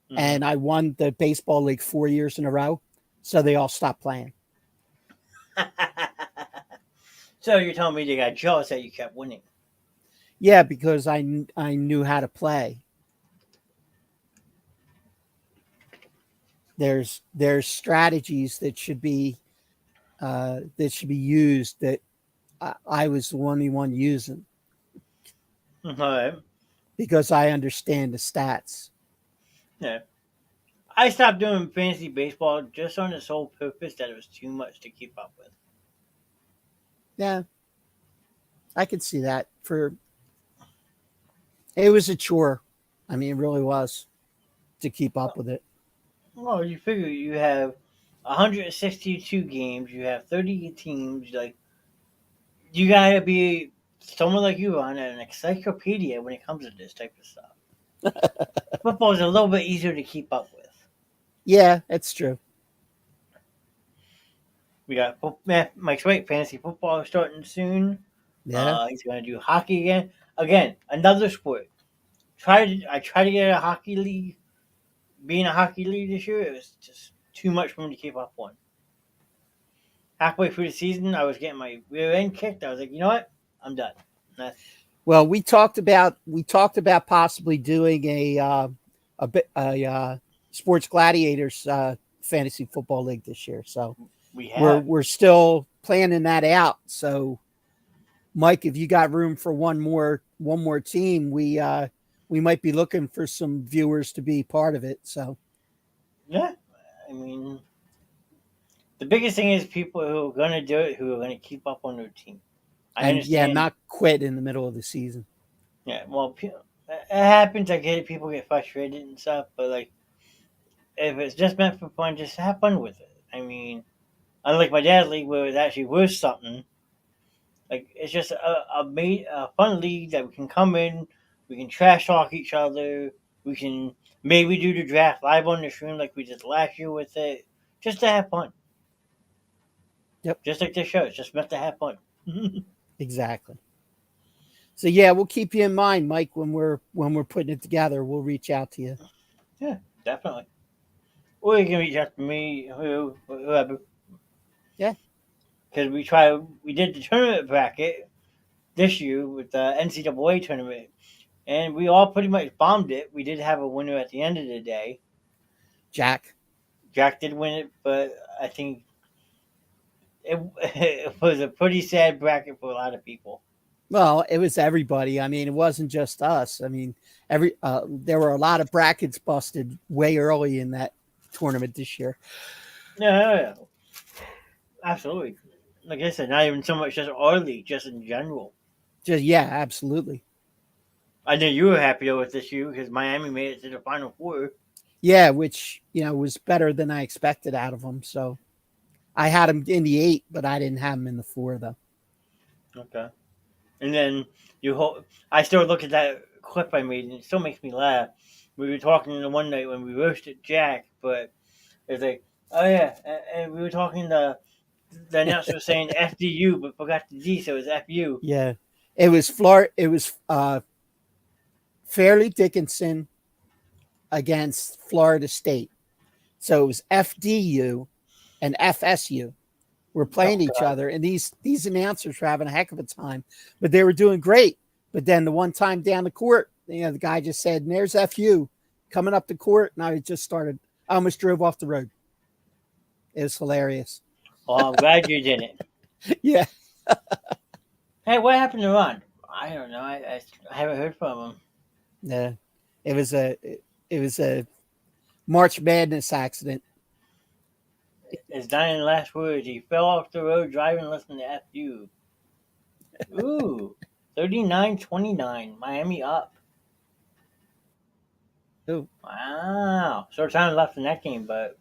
Mm-hmm. and I won the baseball league 4 years in a row, so they all stopped playing. So you're telling me they got jealous that you kept winning? Yeah, because I knew how to play. There's strategies that should be used that I was the only one using All right. because I understand the stats. Yeah. I stopped doing fantasy baseball just on the sole purpose that it was too much to keep up with. Yeah, I could see that. It was a chore. I mean, it really was to keep up with it. Well, you figure you have 162 games, you have 30 teams. Like you gotta be someone like you on an encyclopedia when it comes to this type of stuff. Football is a little bit easier to keep up with. Yeah, it's true. We got Mike's right. Fantasy football starting soon. Yeah. He's gonna do hockey again. Again, another sport. I tried to get a hockey league. Being a hockey league this year, it was just too much for me to keep up on. Halfway through the season, I was getting my rear end kicked. I was like, you know what? I'm done. Well, we talked about possibly doing a sports gladiators fantasy football league this year. So We we're have. we're still planning that out. So, Mike, if you got room for one more team, we might be looking for some viewers to be part of it. So Yeah. I mean, the biggest thing is people who are going to do it, who are going to keep up on their team. I and yeah, understand. not quit in the middle of the season. Yeah, well, it happens. I get it. People get frustrated and stuff, but like, if it's just meant for fun, just have fun with it. I mean, unlike my dad's league where it's actually worth something, like it's just a fun league that we can come in, we can trash talk each other, we can maybe do the draft live on the stream like we did last year with it, just to have fun. Yep. Just like this show, it's just meant to have fun. Exactly. So yeah, we'll keep you in mind, Mike, when we're putting it together. We'll reach out to you. Yeah, definitely. Or you can reach out to me, whoever, Yeah. because we did the tournament bracket this year with the NCAA tournament, and we all pretty much bombed it. We did have a winner at the end of the day. Jack. Jack did win it, but I think it, it was a pretty sad bracket for a lot of people. Well, it was everybody. I mean, it wasn't just us. I mean, there were a lot of brackets busted way early in that tournament this year. Yeah, absolutely. Like I said, not even so much just our league, just in general. Just yeah, absolutely. I know you were happy with this year because Miami made it to the Final Four. Yeah, which was better than I expected out of them. So I had them in the 8, but I didn't have them in the 4 though. Okay. And then I still look at that clip I made, and it still makes me laugh. We were talking the one night when we roasted Jack, but it's like, oh yeah, and we were talking the announcer was saying FDU, but forgot the D, so it was FU. Yeah, it was Florida. It was Fairleigh Dickinson against Florida State. So it was FDU and FSU were playing Oh each God. other, and these announcers were having a heck of a time, but they were doing great. But then the one time down the court, the guy just said, and "There's FU coming up the court," and I almost drove off the road. It was hilarious. Well, I'm glad you didn't. Yeah, Hey, what happened to Ron? I don't know. I haven't heard from him. yeah. It was a March Madness accident. His dying last words: he fell off the road driving, listening to FU. Ooh, 39-29, Miami up. Oh, Wow. Short time left in that game, but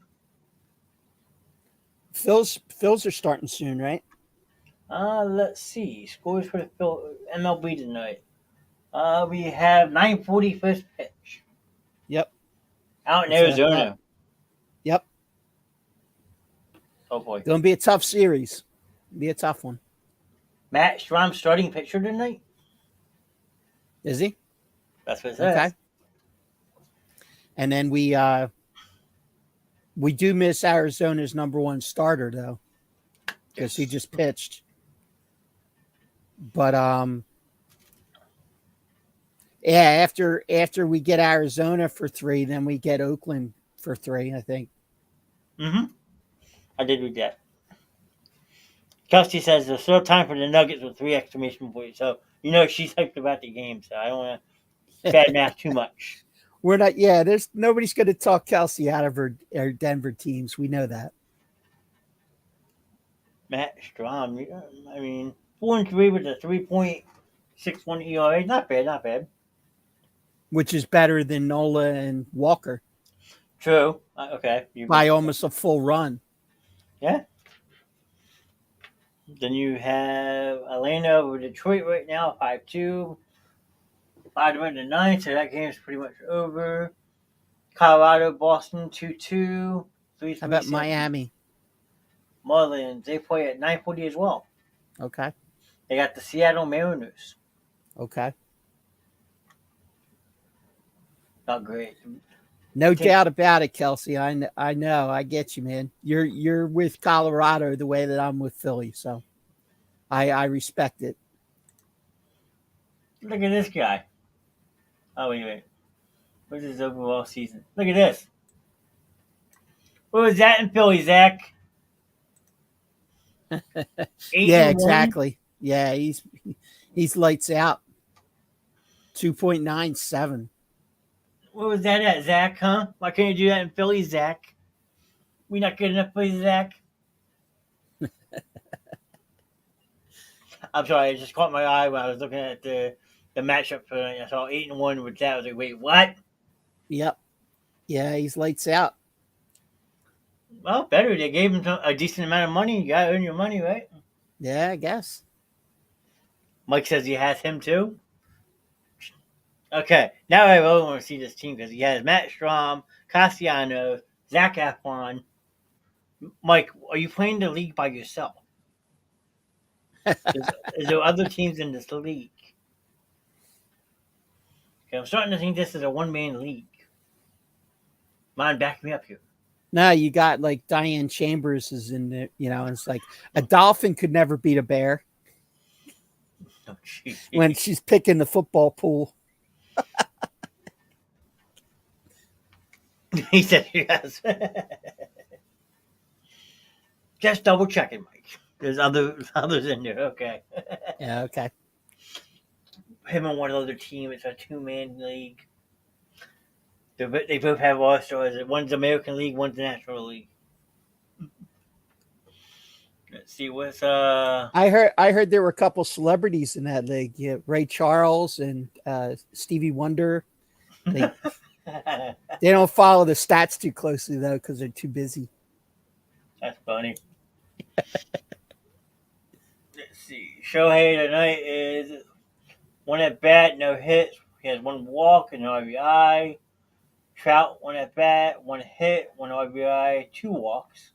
Phils are starting soon, right? let's see. Scores for the MLB tonight. We have 9:40 first pitch Yep. out in That's what I thought. Arizona. Yep. Oh boy. Going to be a tough series. Be a tough one. Matt Strom starting pitcher tonight. Is he? That's what it says. Okay. And then we do miss Arizona's number 1 starter though, because he just pitched. But yeah, after we get Arizona for 3, then we get Oakland for 3, I think. Mm-hmm. I did read that. Kelsey says there's still time for the Nuggets with 3 exclamation points. So she's hyped about the game. So I don't want to badmouth too much. We're not. Yeah, there's nobody's going to talk Kelsey out of her Denver teams. We know that. Matt Strom. I mean, 4-3 with a 3.61 ERA. Not bad. Not bad. Which is better than Nola and Walker True. Okay. by almost a full run. Yeah. Then you have Atlanta over Detroit right now, 5-2. Bottom of the ninth, so that game's pretty much over. Colorado, Boston, 2-2. How about Miami? Marlins, they play at 9:40 as well. Okay. They got the Seattle Mariners. Okay. Not great. No doubt about it, Kelsey. I know. I get you, man. You're with Colorado the way that I'm with Philly, so I respect it. Look at this guy. Oh, wait. What's his overall season? Look at this. What was that in Philly, Zach? Yeah, exactly. Yeah, he's lights out. 2.97. What was that at, Zach, huh? Why can't you do that in Philly, Zach? We not good enough for you, Zach? I'm sorry, it just caught my eye when I was looking at the matchup for I saw 8-1 with that. I was like, wait, what? Yep. Yeah, he's lights out. Well, better. They gave him a decent amount of money. You got to earn your money, right? Yeah, I guess. Mike says he has him too. Okay, now I really want to see this team because he has Matt Strom, Castellanos, Zach Eflon. Mike, are you playing the league by yourself? Is there other teams in this league? Okay, I'm starting to think this is a one-man league. Mind, back me up here. No, you got like Diane Chambers is in there, and it's like a dolphin could never beat a bear Oh, jeez. when she's picking the football pool. He said yes. Just double checking, Mike. There's others in there. Okay. Yeah, okay. Him and one other team. It's a two-man league. They both have all stars. One's American League, one's National League. Let's see what's I heard there were a couple celebrities in that league. Yeah, Ray Charles and Stevie Wonder. They don't follow the stats too closely though because they're too busy. That's funny. Let's see. Shohei tonight is one at bat, no hits. He has one walk and no RBI. Trout, one at bat, one hit, one RBI, two walks.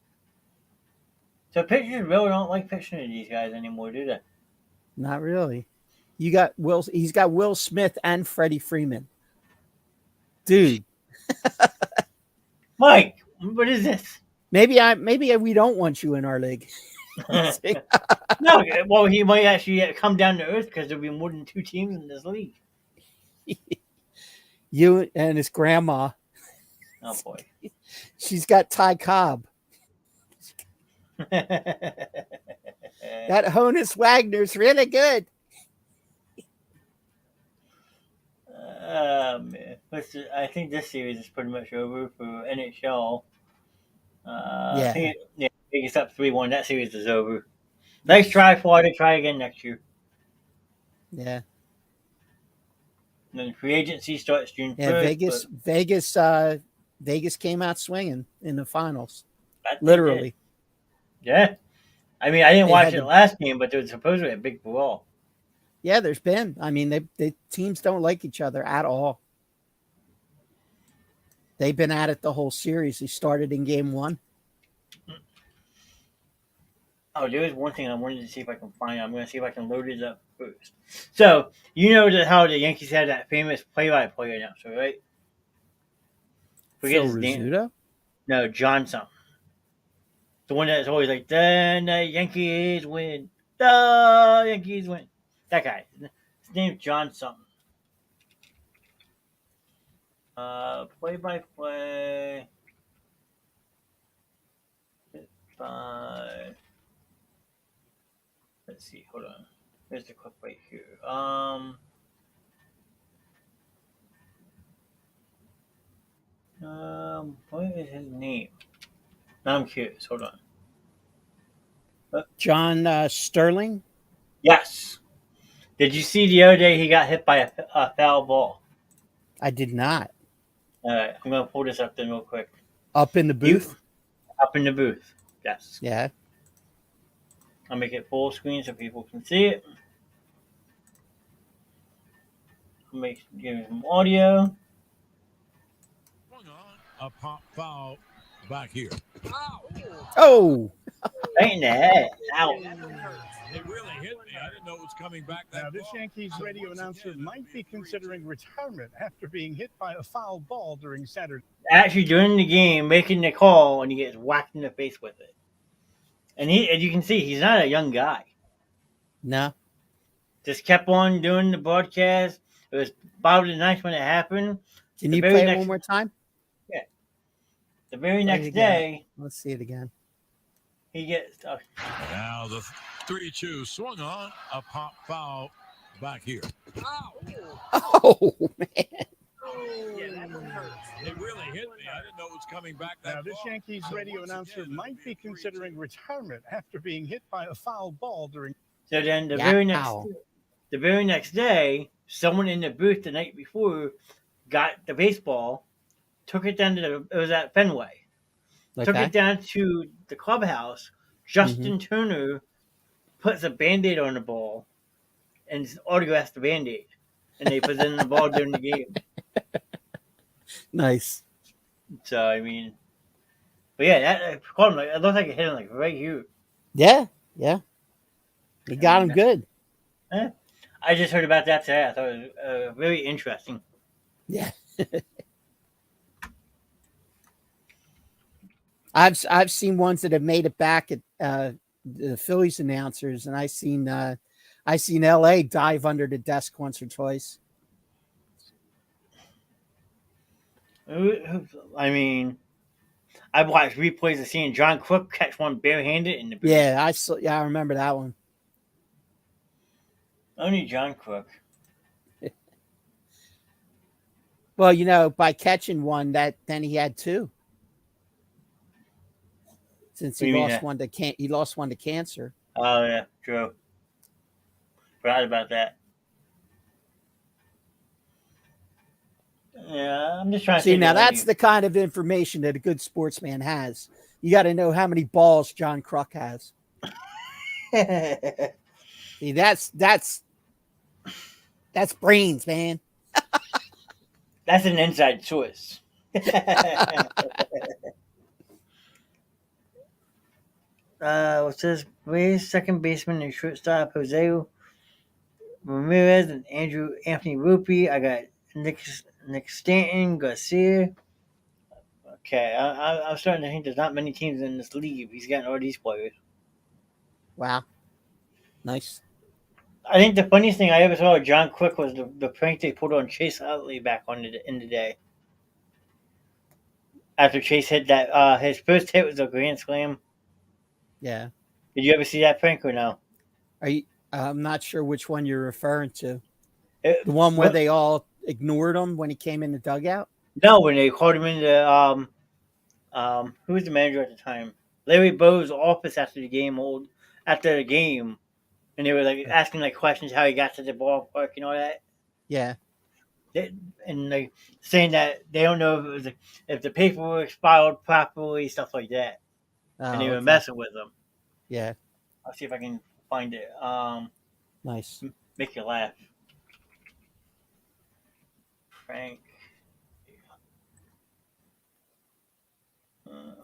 So pitchers really don't like pitching to these guys anymore, do they? Not really. You got Will. He's got Will Smith and Freddie Freeman. Dude, Mike, what is this? maybe we don't want you in our league. No, well, he might actually come down to earth because there'll be more than two teams in this league. You and his grandma. Oh boy. She's got Ty Cobb. That Honus Wagner's really good. Man. I think this series is pretty much over for NHL. Yeah. I think it's up 3-1. That series is over. Nice try, Florida. Try again next year. Yeah. And then free agency starts June 1st. Yeah, Vegas came out swinging in the finals. Literally. Yeah. I mean, I didn't watch it last game, but there was supposedly a big brawl. Yeah, there's been. I mean, the teams don't like each other at all. They've been at it the whole series. They started in game 1. Oh, there is one thing I wanted to see if I can find. I'm going to see if I can load it up first. So, you know how the Yankees had that famous play-by-play announcer, right? Forget his name. No, John something. The one that's always like, then the Yankees win. The Yankees win. That guy. His name's John something. Play-by-play. Let's see. Hold on. Here's the clip right here. What is his name? Now I'm curious. Hold on. John Sterling? Yes. Did you see the other day he got hit by a foul ball? I did not. All right. I'm going to pull this up then real quick. Up in the booth? Up in the booth. Yes. Yeah. I'll make it full screen so people can see it. I'll give him some audio. A pop foul back here. Oh! Right in the head. Ow. It really hit me. I didn't know it was coming back that Now, this Yankees radio announcer might be considering retirement after being hit by a foul ball during Saturday. Actually, during the game, making the call, and he gets whacked in the face with it. And as you can see, he's not a young guy. No. Just kept on doing the broadcast. It was probably nice when it happened. Can you play it one more time? Yeah. The very next day. Let's see it again. He gets. Now the 3-2 swung on. A pop foul back here. Oh, man. It really hit me. I didn't know it was coming back that Now, this Yankees radio announcer might be considering retirement after being hit by a foul ball during. So then the very next day, someone in the booth the night before got the baseball, took it down to it was at Fenway. Okay. Took it down to the clubhouse. Justin Turner puts a Band-Aid on the ball and autographs the Band-Aid. And they present the ball during the game. Nice. So, I mean, but yeah, it looked like it hit him like right here. Yeah, yeah. He got him good. I just heard about that today. I thought it was very interesting. Yeah. I've seen ones that have made it back at the Phillies announcers, and I seen LA dive under the desk once or twice. I mean, I've watched replays of seeing John Crook catch one barehanded in the booth. Yeah, I remember that one. Only John Crook. Well, by catching one, then he had two. Since What do he you mean lost that? he lost one to cancer. Oh yeah, true. Forgot about that. Yeah, I'm just trying to See, think now of that's the kind of information that a good sportsman has. You got to know how many balls John Kruk has. See, that's brains, man. That's an inside source. What's this? Rays second baseman and shortstop Jose Ramirez and Anthony Rupi. I got Nick Stanton, Garcia. Okay, I'm starting to think there's not many teams in this league. He's gotten all these players. Wow, nice. I think the funniest thing I ever saw of John Quick was the prank they put on Chase Utley back in the day. After Chase hit that, his first hit was a grand slam. Yeah. Did you ever see that prank or no? Are you? I'm not sure which one you're referring to. It, The one where what- they all ignored him when he came in the dugout. no, when they called him into who was the manager at the time? Larry Bowe's office after the game, and they were like asking like questions how he got to the ballpark and all that. Yeah. And like saying that they don't know if it was if the paperwork filed properly, stuff like that, and they were Okay. messing with them. Yeah. I'll see if I can find it. Nice. Make you laugh, Frank.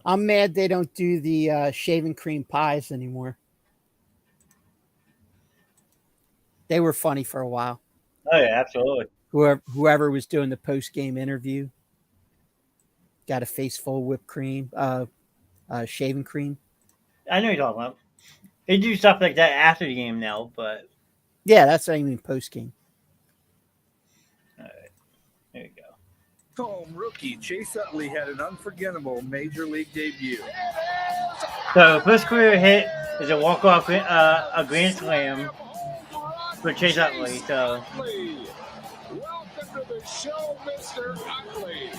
I'm mad they don't do the shaving cream pies anymore. They were funny for a while. Oh yeah, absolutely. Whoever was doing the post game interview got a face full of whipped cream, shaving cream. I know what you're talking about. They do stuff like that after the game now, but Yeah, that's what I mean post game. all right, there you go. Home rookie Chase Utley had an unforgettable major league debut. So first career hit is a walk off, a grand slam for Chase Utley. So Welcome to the show, Mr. Utley.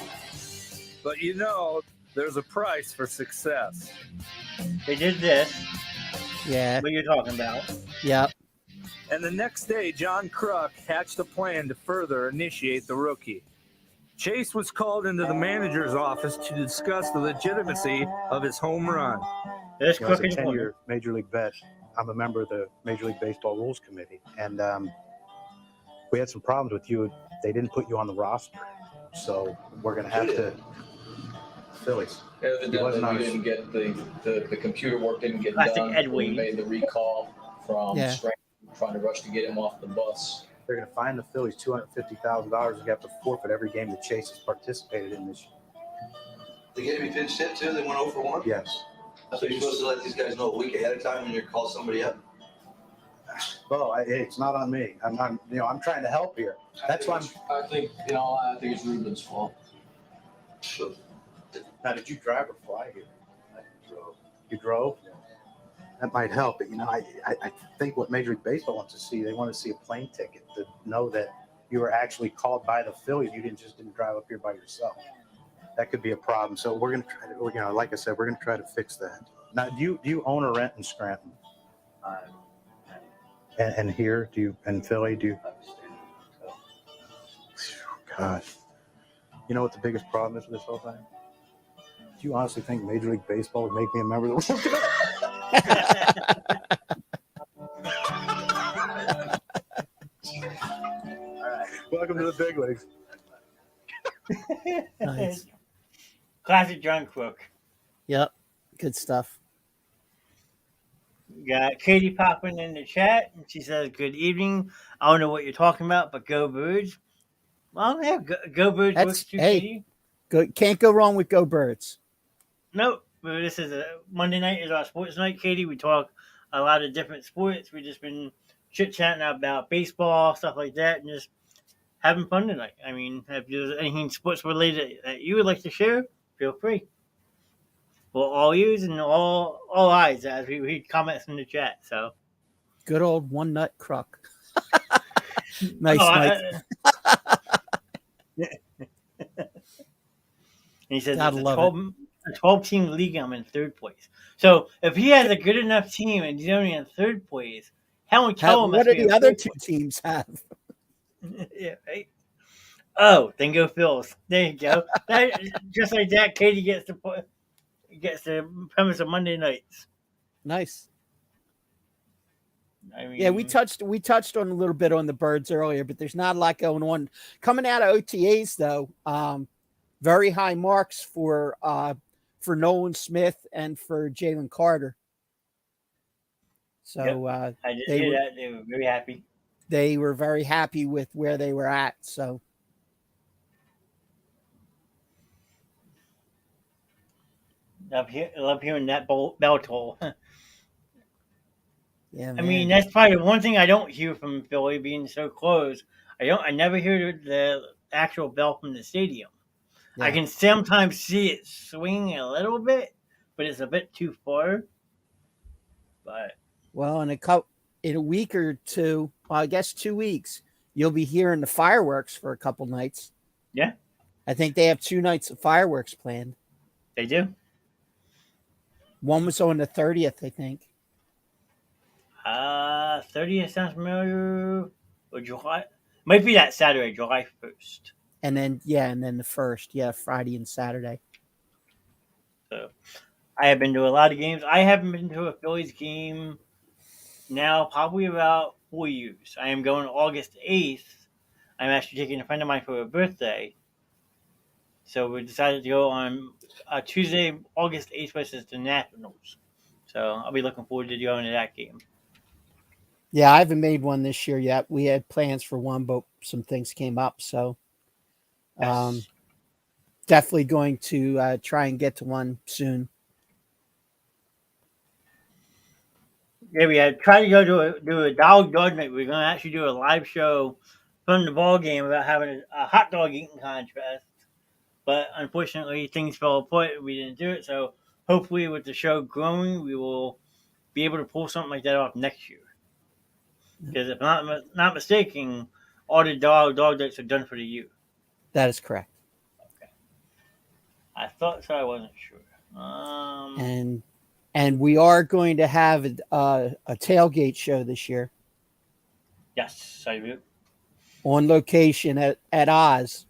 But there's a price for success. they did this. Yeah. What you're talking about? Yep. And the next day, John Kruk hatched a plan to further initiate the rookie. Chase was called into the manager's office to discuss the legitimacy of his home run. This As a crooked 10-year Major League vet, I'm a member of the Major League Baseball Rules Committee, and we had some problems with you. They didn't put you on the roster, so we're going to have to. Phillies. Evidently, we didn't get the computer work didn't get Classic done. Ed We Wade. made the recall from Yeah. trying to rush to get him off the bus. They're going to fine the Phillies $250,000 and you have to forfeit every game that Chase has participated in this year. They get to be pinched hit too. They went 0 for 1. Yes. So you're supposed to let these guys know a week ahead of time when you call somebody up. Well, it's not on me. I'm trying to help here. That's why I think it's Ruben's fault. So, Now, did you drive or fly here? You drove? That might help. But, I think what Major League Baseball wants to see, they want to see a plane ticket to know that you were actually called by the Phillies. You didn't drive up here by yourself. That could be a problem. So we're going to try to, like I said, we're going to try to fix that. Now, do you own or rent in Scranton? And here, and Philly, gosh. You know what the biggest problem is with this whole thing? Do you honestly think Major League Baseball would make me a member of the World All right. Welcome to the big leagues. Nice. Classic John Crook. Yep. Good stuff. We got Katie popping in the chat, and she says, "Good evening. I don't know what you're talking about, but go Birds." Well, yeah, go Birds works That's too, hey, Katie. can't go wrong with Go Birds. Nope. But this is a Monday night is our sports night, Katie. We talk a lot of different sports. We just been chit chatting about baseball, stuff like that, and just having fun tonight. I mean, if there's anything sports related that you would like to share, feel free. We'll all use and all eyes as we read comments in the chat. So, Good old one nut crook. oh, Nice, Mike. and he says it's Gotta love it. a 12 team league. I'm in third place. So if he has a good enough team and he's only in third place, Helen Keller What must do be the in other fourth two place. teams have? Yeah, right. Oh, then go Phils. There you go. That, just like that, Katie gets the premise of Monday nights. Nice. I mean, Yeah, we touched on a little bit on the Birds earlier, but there's not a lot going on. Coming out of OTAs though, very high marks for Nolan Smith and for Jalen Carter. So I did hear that. They were very happy. They were very happy with where they were at. So Love hearing that bell toll. yeah, I mean, man. that's probably one thing I don't hear from Philly being so close. I never hear the actual bell from the stadium. I Yeah. can sometimes see it swing a little bit, but it's a bit too far. But Well, in a week or two, well, I guess 2 weeks, you'll be hearing the fireworks for a couple nights. yeah, I think they have 2 nights of fireworks planned. they do. One was on the 30th, I think. 30th sounds familiar. Or July, might be that Saturday, July 1st. And then the first, Friday and Saturday. So I have been to a lot of games. I haven't been to a Phillies game now probably about 4 years. I am going August 8th. I'm actually taking a friend of mine for her birthday. So we decided to go on Tuesday, August 8th versus the Nationals. So I'll be looking forward to going to that game. Yeah, I haven't made one this year yet. We had plans for one, but some things came up. So Yes. definitely going to try and get to one soon. Yeah, we had tried to go to do a dog night. We are going to actually do a live show from the ball game about having a hot dog eating contest. But unfortunately, things fell apart. We didn't do it. So hopefully, with the show growing, we will be able to pull something like that off next year. Because if I'm not mistaken, all the dog dates are done for the year. That is correct. Okay. I thought so. I wasn't sure. And we are going to have a tailgate show this year Yes, I do. on location at Oz,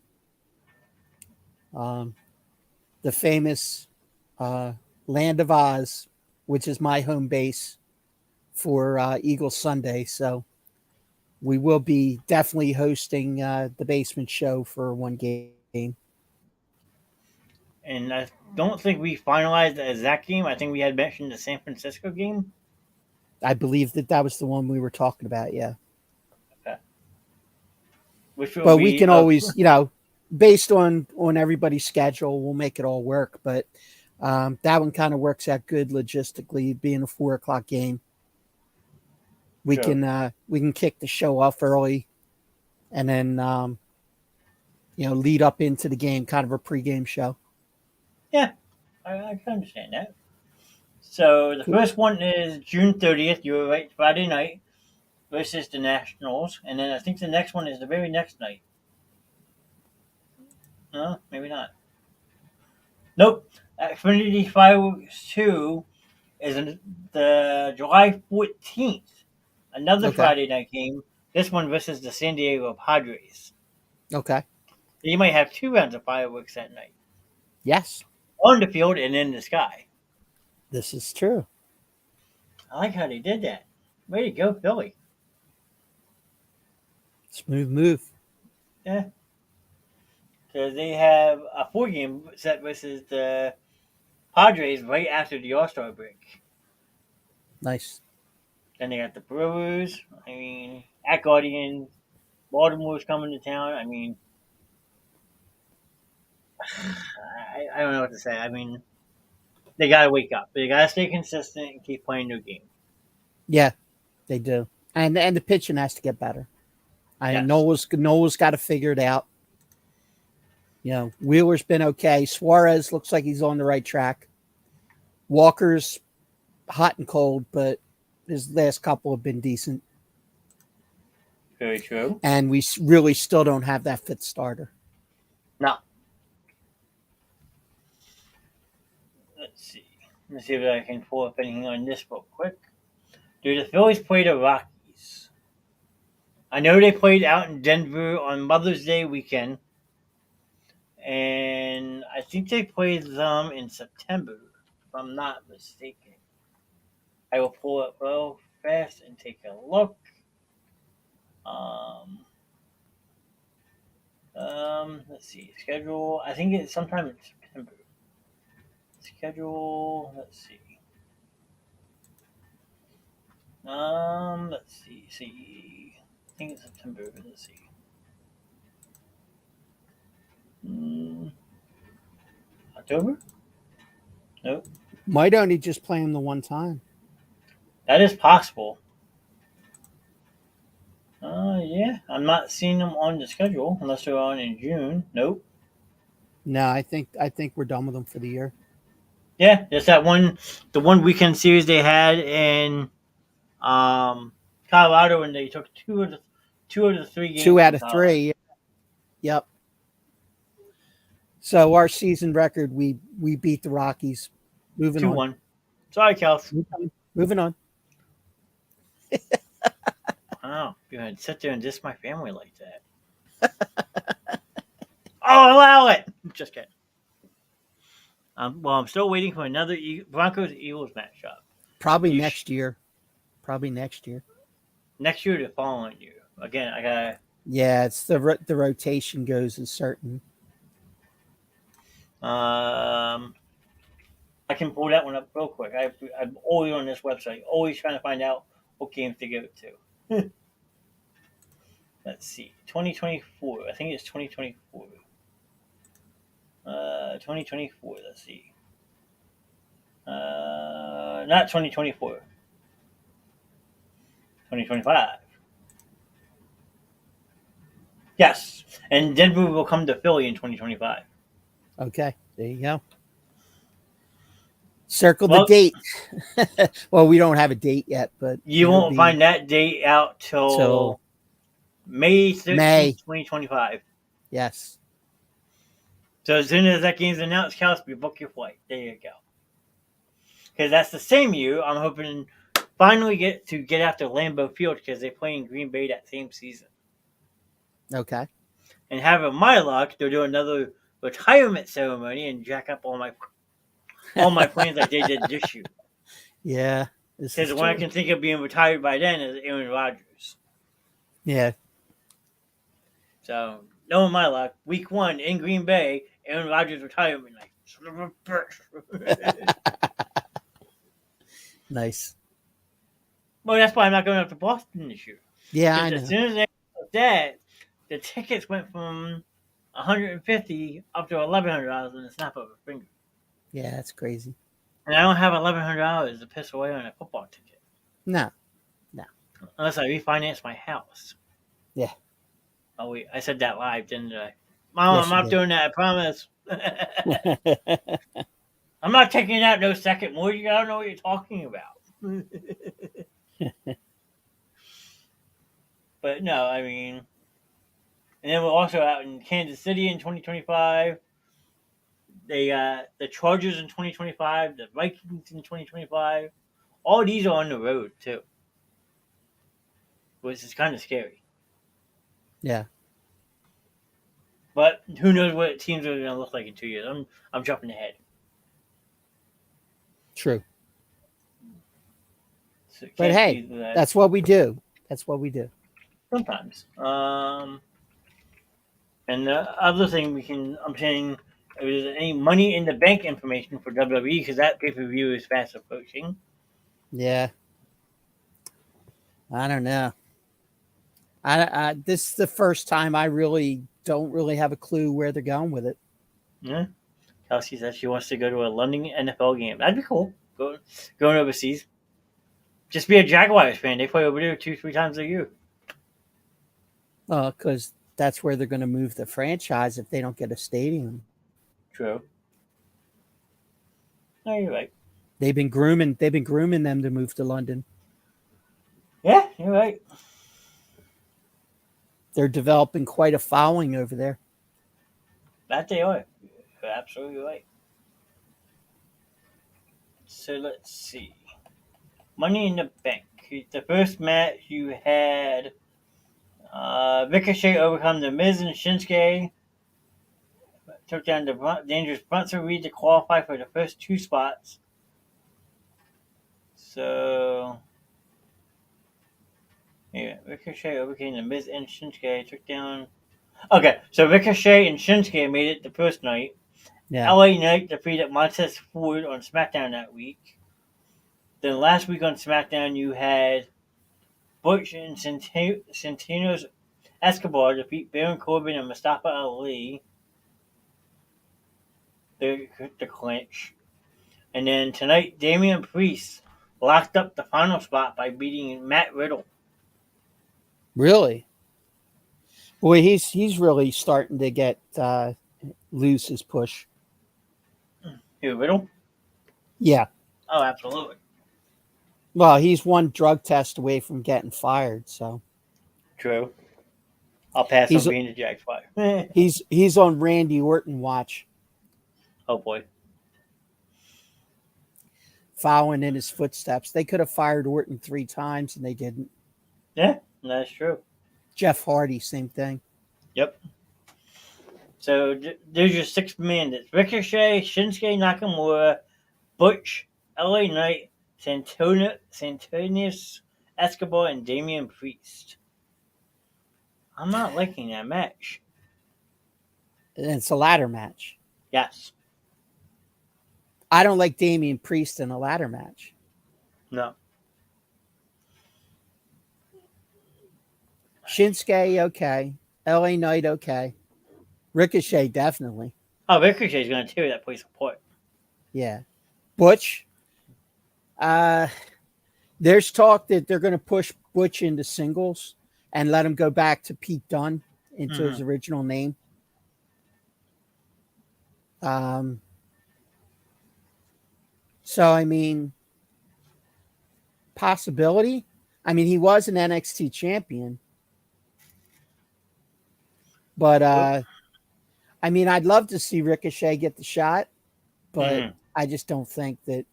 the famous Land of Oz, which is my home base for Eagle Sunday. So we will be definitely hosting the basement show for one game. And I don't think we finalized the exact game. I think we had mentioned the San Francisco game. I believe that was the one we were talking about. Yeah. Okay. Which will But be, we can always, based on everybody's schedule, we'll make it all work. But that one kind of works out good logistically, being a 4:00 game. We Sure. can kick the show off early, and then lead up into the game, kind of a pregame show. Yeah, I can understand that. So the first one is June 30th. You were right, Friday night versus the Nationals, and then I think the next one is the very next night. No, maybe not. Nope. Xfinity Fireworks 2 is the July 14th. Another Okay. Friday night game. This one versus the San Diego Padres. Okay. You might have 2 rounds of fireworks that night. Yes, On the field and in the sky. this is true. I like how they did that. Way to go, Philly. Smooth move. Yeah. Because they have a 4-game set versus the Padres right after the All-Star break. Nice. Then they got the Brewers. I mean, at Guardians. Baltimore's coming to town. I mean, I don't know what to say. I mean, they got to wake up. They got to stay consistent and keep playing their game. Yeah, they do. And the pitching has to get better. Yes. Noah's got to figure it out. You know, Wheeler's been okay. Suarez looks like he's on the right track. Walker's hot and cold, but his last couple have been decent. Very true. And we really still don't have that fifth starter. No. Let's see. Let's see if I can pull up anything on this real quick. Do the Phillies play the Rockies? I know they played out in Denver on Mother's Day weekend. And I think they played them in September, if I'm not mistaken. I will pull it real fast and take a look. Let's see. Schedule. I think it's sometime in September. Schedule. Let's see. Let's see. I think it's September. Let's see. October? Nope. Might only just play him the one time. That is possible. Yeah. I'm not seeing them on the schedule unless they're on in June. Nope. No, I think we're done with them for the year. Yeah, just the one weekend series they had in Colorado when they took two of the 3 games. 2 out of 3. Yep. So our season record, we beat the Rockies. Moving 2-1. on. Sorry, Kels. Moving on. Wow, you're gonna sit there and diss my family like that. I'll allow it. Just kidding. Well, I'm still waiting for another Broncos-Eagles matchup. Probably next year. Next year or the following year. Again, I gotta. Yeah, it's the rotation goes is certain. I can pull that one up real quick. I'm always on this website, always trying to find out what games to go to. Let's see, 2024. I think it's 2024. 2024. Let's see. Not 2024. 2025. Yes, and Denver will come to Philly in 2025. Okay, there you go. Circle the date. Well, we don't have a date yet, but you won't find that date out till May 13th, 2025. Yes. So as soon as that game's announced, Cosby, book your flight. There you go. Because that's the same year I'm hoping finally get out to Lambeau Field because they play in Green Bay that same season. Okay. And having my luck, they'll do another retirement ceremony and jack up all my plans like they did this year. Yeah. Because one I can think of being retired by then is Aaron Rodgers. Yeah. So, knowing my luck, week 1 in Green Bay, Aaron Rodgers retirement night. Son of a bitch. Nice. Well, that's why I'm not going up to Boston this year. Yeah, I know. As soon as they did that, the tickets went from $150 up to $1,100 in the snap of a finger. Yeah, that's crazy. And I don't have $1,100 to piss away on a football ticket. No. Unless I refinance my house. Yeah. Oh, wait. I said that live, didn't I? Mom, Yes, I'm not doing that. I promise. I'm not taking out no second mortgage. I don't know what you're talking about. But no, I mean, and then we're also out in Kansas City in 2025. They got the Chargers in 2025, the Vikings in 2025. All these are on the road too, which is kind of scary. Yeah. But who knows what teams are going to look like in 2 years? I'm jumping ahead. True. So But hey, that's what we do. Sometimes. And the other thing I'm saying, if there's any money in the bank information for WWE, because that pay-per-view is fast approaching. Yeah. I don't know. This is the first time I really don't really have a clue where they're going with it. Yeah. Kelsey said she wants to go to a London NFL game. That'd be cool. Going overseas. Just be a Jaguars fan. They play over there 2-3 times a year. Because that's where they're going to move the franchise if they don't get a stadium. True. No, you're right. They've been grooming them to move to London. Yeah, you're right. They're developing quite a following over there. That they are. You're absolutely right. So let's see. Money in the Bank. The first match you had Ricochet overcome the Miz and Shinsuke. Took down the Dangerous Bronson Reed to qualify for the first 2 spots. So, yeah, Ricochet overcame the Miz and Shinsuke. Took down. Okay, so Ricochet and Shinsuke made it the first night. Yeah. LA Knight defeated Montez Ford on SmackDown that week. Then last week on SmackDown, you had Butch and Santino's Escobar defeat Baron Corbin and Mustafa Ali. The clinch. And then tonight, Damian Priest locked up the final spot by beating Matt Riddle. Really? Boy, he's really starting to get lose his push. Who, Riddle? Yeah. Oh, absolutely. Well, he's one drug test away from getting fired, so. True. I'll pass on being the Jags fire. He's on Randy Orton watch. Oh, boy. Following in his footsteps. They could have fired Orton 3 times, and they didn't. Yeah, that's true. Jeff Hardy, same thing. Yep. So there's your 6 minutes. Ricochet, Shinsuke Nakamura, Butch, LA Knight, Santonius Escobar, and Damian Priest. I'm not liking that match. And it's a ladder match. Yes. I don't like Damian Priest in a ladder match. No. Shinsuke, okay. LA Knight, okay. Ricochet, definitely. Oh, Ricochet's going to tear that place apart. Yeah. Butch, there's talk that they're going to push Butch into singles and let him go back to Pete Dunne into his original name. So, I mean, possibility. I mean, he was an NXT champion. But, I mean, I'd love to see Ricochet get the shot, but I just don't think that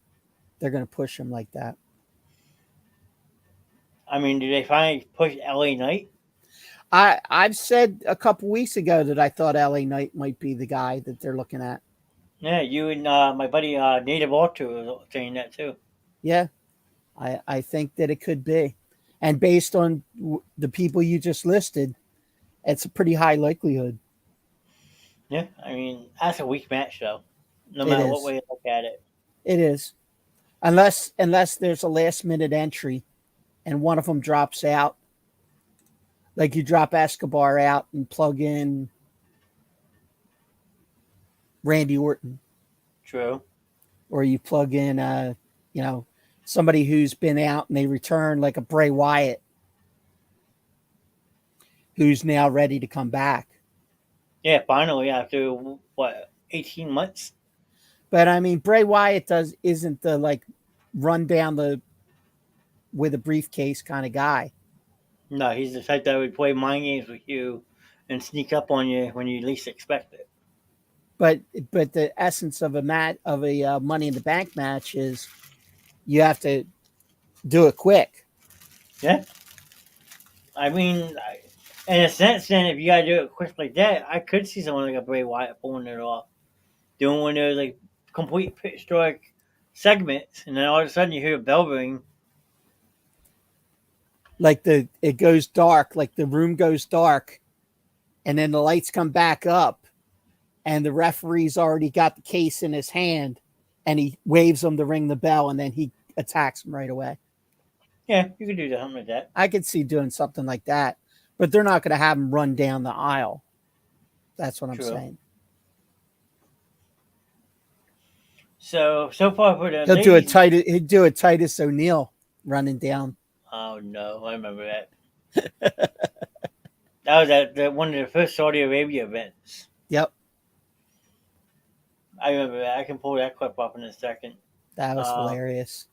they're going to push him like that. I mean, do they finally push LA Knight? I've said a couple weeks ago that I thought LA Knight might be the guy that they're looking at. Yeah, you and my buddy Native Alter were saying that too. Yeah, I think that it could be. And based on the people you just listed, it's a pretty high likelihood. Yeah, I mean, that's a weak match, though. No matter what way you look at it. It is. Unless there's a last-minute entry and one of them drops out. Like you drop Escobar out and plug in Randy Orton. True. Or you plug in, somebody who's been out and they return, like a Bray Wyatt, who's now ready to come back. Yeah, finally, after, 18 months? But, I mean, Bray Wyatt isn't the, run down with a briefcase kind of guy. No, he's the type that would play mind games with you and sneak up on you when you least expect it. But the essence of a Money in the Bank match is you have to do it quick. Yeah. I mean, in a sense, then, if you got to do it quick like that, I could see someone like a Bray Wyatt pulling it off. Doing one of those, complete historic segments, and then all of a sudden you hear a bell ring. It goes dark, the room goes dark, and then the lights come back up, and the referee's already got the case in his hand, and he waves them to ring the bell, and then he attacks them right away. Yeah, you could do something like that. I could see doing something like that, but they're not going to have him run down the aisle. That's what I'm True. saying. So far for the He'll do a ladies. He'd do a Titus O'Neil running down. Oh no, I remember that. That was at one of the first Saudi Arabia events. Yep, I remember that. I can pull that clip up in a second. that was Uh, hilarious.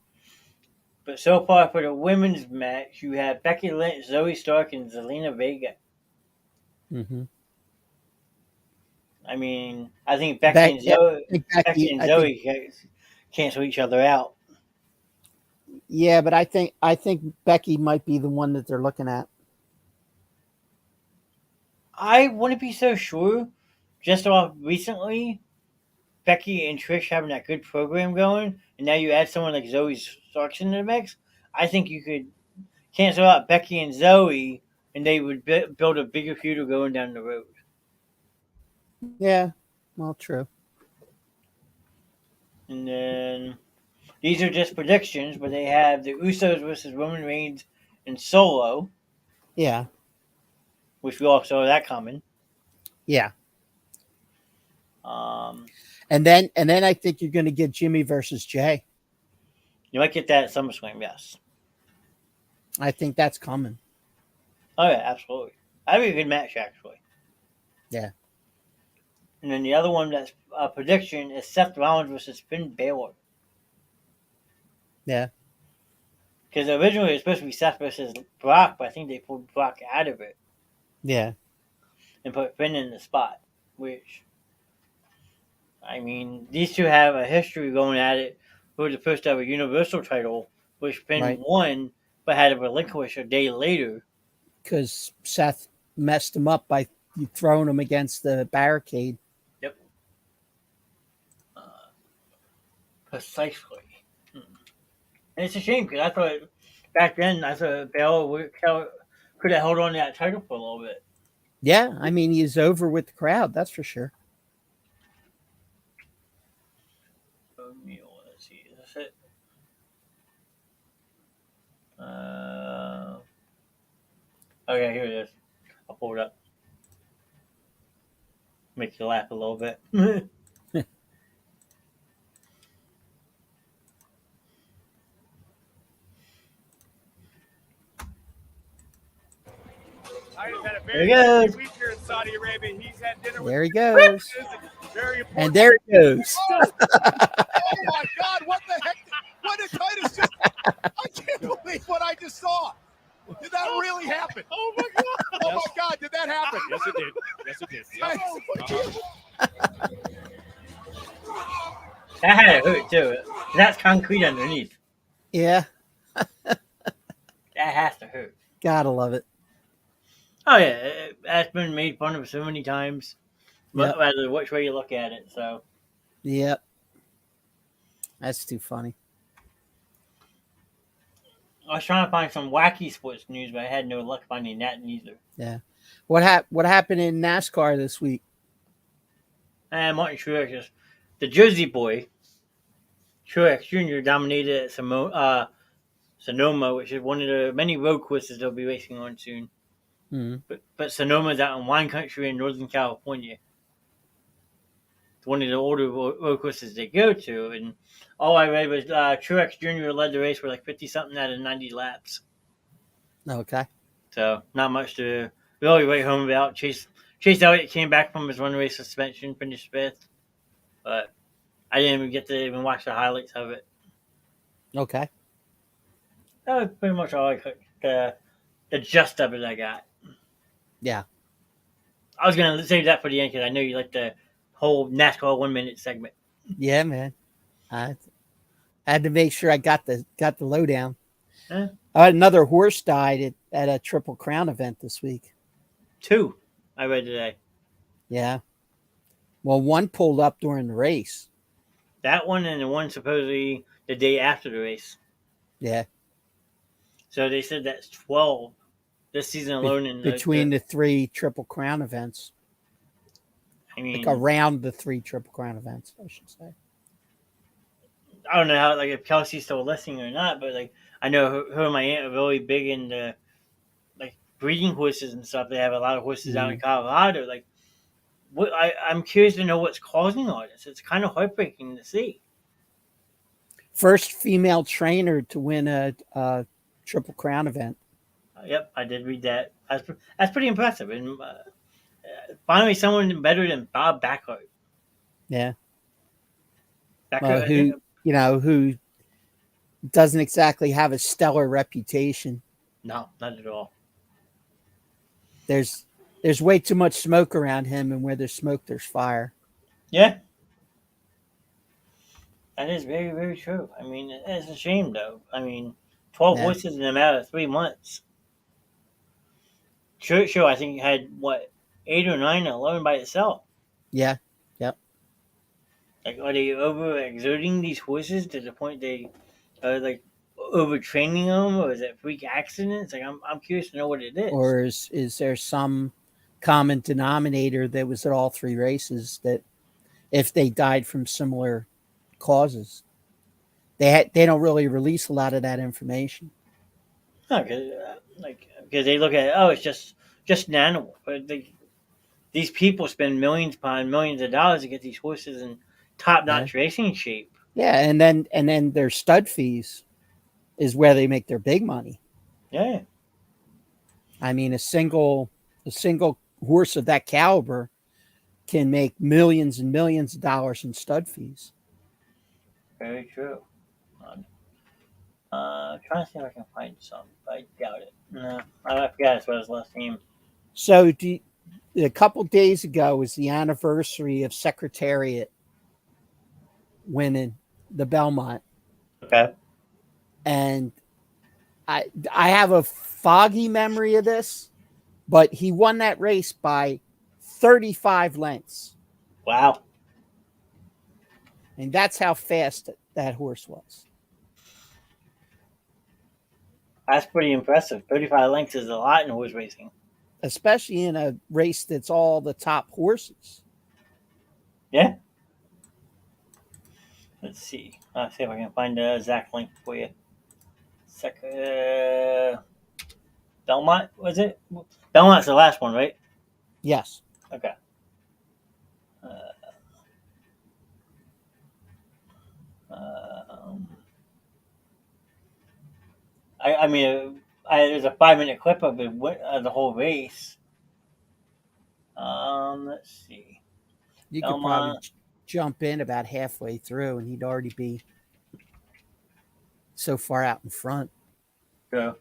But so far for the women's match, you have Becky Lynch, Zoe Stark, and Zelina Vega. Mm-hmm. I mean, I think Becky and Zoe, cancel each other out. Yeah, but I think Becky might be the one that they're looking at. I wouldn't be so sure. Just off recently, Becky and Trish having that good program going, and now you add someone like Zoe Starks into the mix. I think you could cancel out Becky and Zoe, and they would build a bigger feud going down the road. Yeah, well, true. And then these are just predictions, but they have the Usos versus Roman Reigns and Solo, Yeah, which we all saw that coming. yeah. Um, And then I think you're going to get Jimmy versus Jay. you might get that at SummerSlam, yes. I think that's coming. Oh yeah, absolutely. That'd be a good match, actually. Yeah. And then the other one that's a prediction is Seth Rollins versus Finn Balor. Yeah. Because originally it was supposed to be Seth versus Brock, but I think they pulled Brock out of it Yeah. and put Finn in the spot. Which, I mean, these two have a history going at it. Who was supposed to have a Universal title, which Finn won, but had to relinquish a day later. Because Seth messed him up by throwing him against the barricade. Yep. Precisely. And it's a shame because I thought back then Balor could have held on to that title for a little bit. Yeah, I mean, he's over with the crowd, that's for sure. Let's see, is this it? Okay, here it is. I'll pull it up. Make you laugh a little bit. There he goes. Week here in Saudi Arabia. He's had dinner with There he goes. very important. And there he goes. Oh my God! What the heck? What did Titus just? I can't believe what I just saw. Did that really happen? Oh my God! Oh my God! Did that happen? Yes, it did. Yes, it did. That had to hurt too. That's concrete underneath. Yeah. That has to hurt. Gotta love it. Oh yeah, that's been made fun of so many times. Yep. Rather which way you look at it. So. Yep. That's too funny. I was trying to find some wacky sports news, but I had no luck finding that neither. Yeah. What happened in NASCAR this week? Martin Truex, the Jersey boy, Truex Jr. dominated at Sonoma, which is one of the many road courses they'll be racing on soon. Mm-hmm. But Sonoma's out in wine country in Northern California. It's one of the older road courses they go to, and all I read was Truex Jr. led the race for like 50-something out of 90 laps. Okay. So not much to really write home about. Chase Elliott came back from his one race suspension, finished 5th, but I didn't even get to even watch the highlights of it. Okay. That was pretty much all I could. The gist of it I got. Yeah. I was gonna save that for the end because I know you like the whole NASCAR 1 minute segment. Yeah, man. I had to make sure I got the lowdown. Huh? Another horse died at a Triple Crown event this week. 2, I read today. Yeah. Well, one pulled up during the race. That one and the one supposedly the day after the race. Yeah. So they said that's 12 this season alone. In between the 3 Triple Crown events. I mean, like around the 3 Triple Crown events, I should say. I don't know how like if Kelsey's still listening or not, but like I know her and my aunt are really big into like breeding horses and stuff. They have a lot of horses out in Colorado. Like, I'm curious to know what's causing all this. It's kind of heartbreaking to see. First female trainer to win a Triple Crown event. Yep, I did read that. That's pretty impressive. And finally, someone better than Bob Backhart. Yeah. Backhart, Who doesn't exactly have a stellar reputation. No, not at all. There's way too much smoke around him, and where there's smoke, there's fire. Yeah. That is very, very true. I mean, it's a shame, though. I mean, 12 horses in a matter of 3 months. Sure, I think he had, 8 or 9 alone by itself. Yeah. Yep. Like, are they overexerting these horses to the point they are, like, overtraining them? Or is it freak accidents? Like, I'm curious to know what it is. Or is there some common denominator that was at all 3 races that if they died from similar causes? They don't really release a lot of that information. No, because they look at it, it's just an animal. But these people spend millions upon millions of dollars to get these horses in top-notch racing shape. Yeah, and then their stud fees is where they make their big money. Yeah. I mean, a single horse of that caliber can make millions and millions of dollars in stud fees. Very true. Trying to see if I can find some, but I doubt it. No, I forgot it's what his last name. So, a couple days ago was the anniversary of Secretariat winning the Belmont. Okay. And I have a foggy memory of this, but he won that race by 35 lengths. Wow. And that's how fast that horse was. That's pretty impressive. 35 lengths is a lot in horse racing. Especially in a race that's all the top horses. Yeah. Let's see. I'll see if I can find the exact length for you. Belmont, was it? Belmont's the last one, right? Yes. Okay. I mean, there's a 5-minute clip of it, the whole race. Let's see. You could probably jump in about halfway through, and he'd already be so far out in front. Yeah.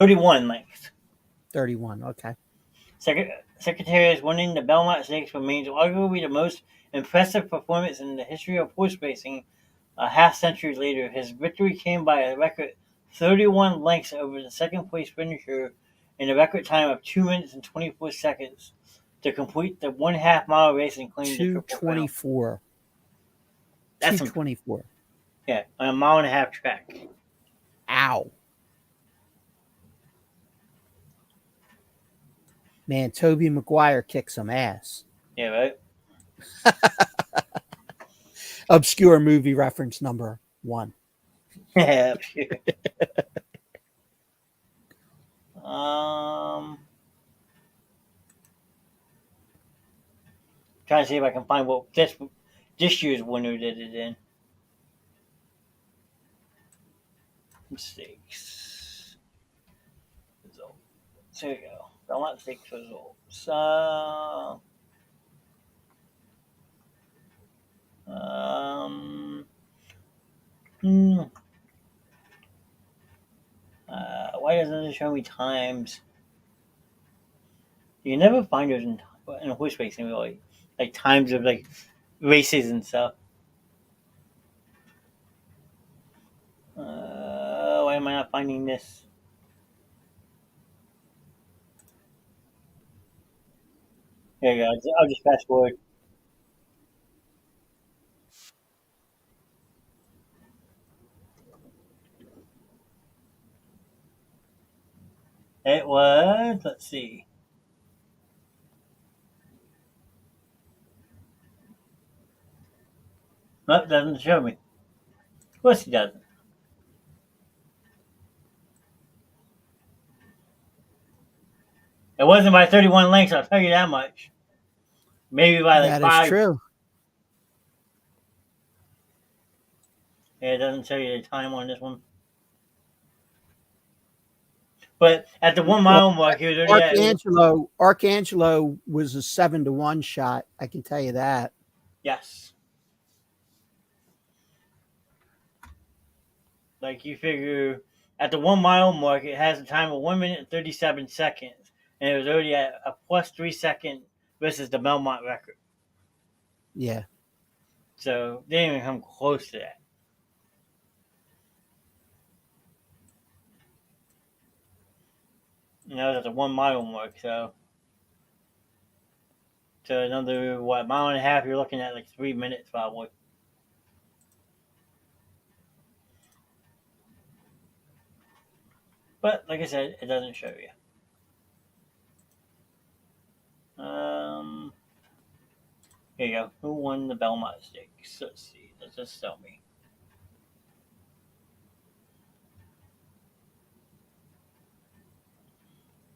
31 lengths. 31, okay. Secretariat's winning the Belmont Stakes remains arguably the most impressive performance in the history of horse racing. A half-century later, his victory came by a record 31 lengths over the second-place finisher in a record time of 2 minutes and 24 seconds to complete the 1/2 mile race and claim the Triple Crown. 2:24. That's 2:24. Yeah, on a 1.5-mile track. Ow. Man, Tobey Maguire kicked some ass. Yeah, right? Obscure movie reference number 1. Yeah, sure. Trying to see if I can find what this year's winner did it in. Mistakes. Results. There you go. Belmont Stakes results. Why doesn't it show me times? You never find those in horse racing, really. Like times of like races and stuff. Why am I not finding this? There you go. I'll just fast forward. It was, let's see. No, it doesn't show me. Of course he doesn't. It wasn't by 31 lengths, I'll tell you that much. Maybe by like That is 5. true. Yeah, it doesn't tell you the time on this one. But at the 1 mile mark, he was already at. Arcangelo was a 7-1 shot. I can tell you that. Yes. Like you figure at the 1 mile mark, it has a time of 1 minute and 37 seconds. And it was already at a plus 3 second versus the Belmont record. Yeah. So they didn't even come close to that. You know, that's a 1 mile mark, so another mile and a half, you're looking at like 3 minutes probably. But like I said, it doesn't show you. Here you go. Who won the Belmont Stakes? Let's see. Does this tell me?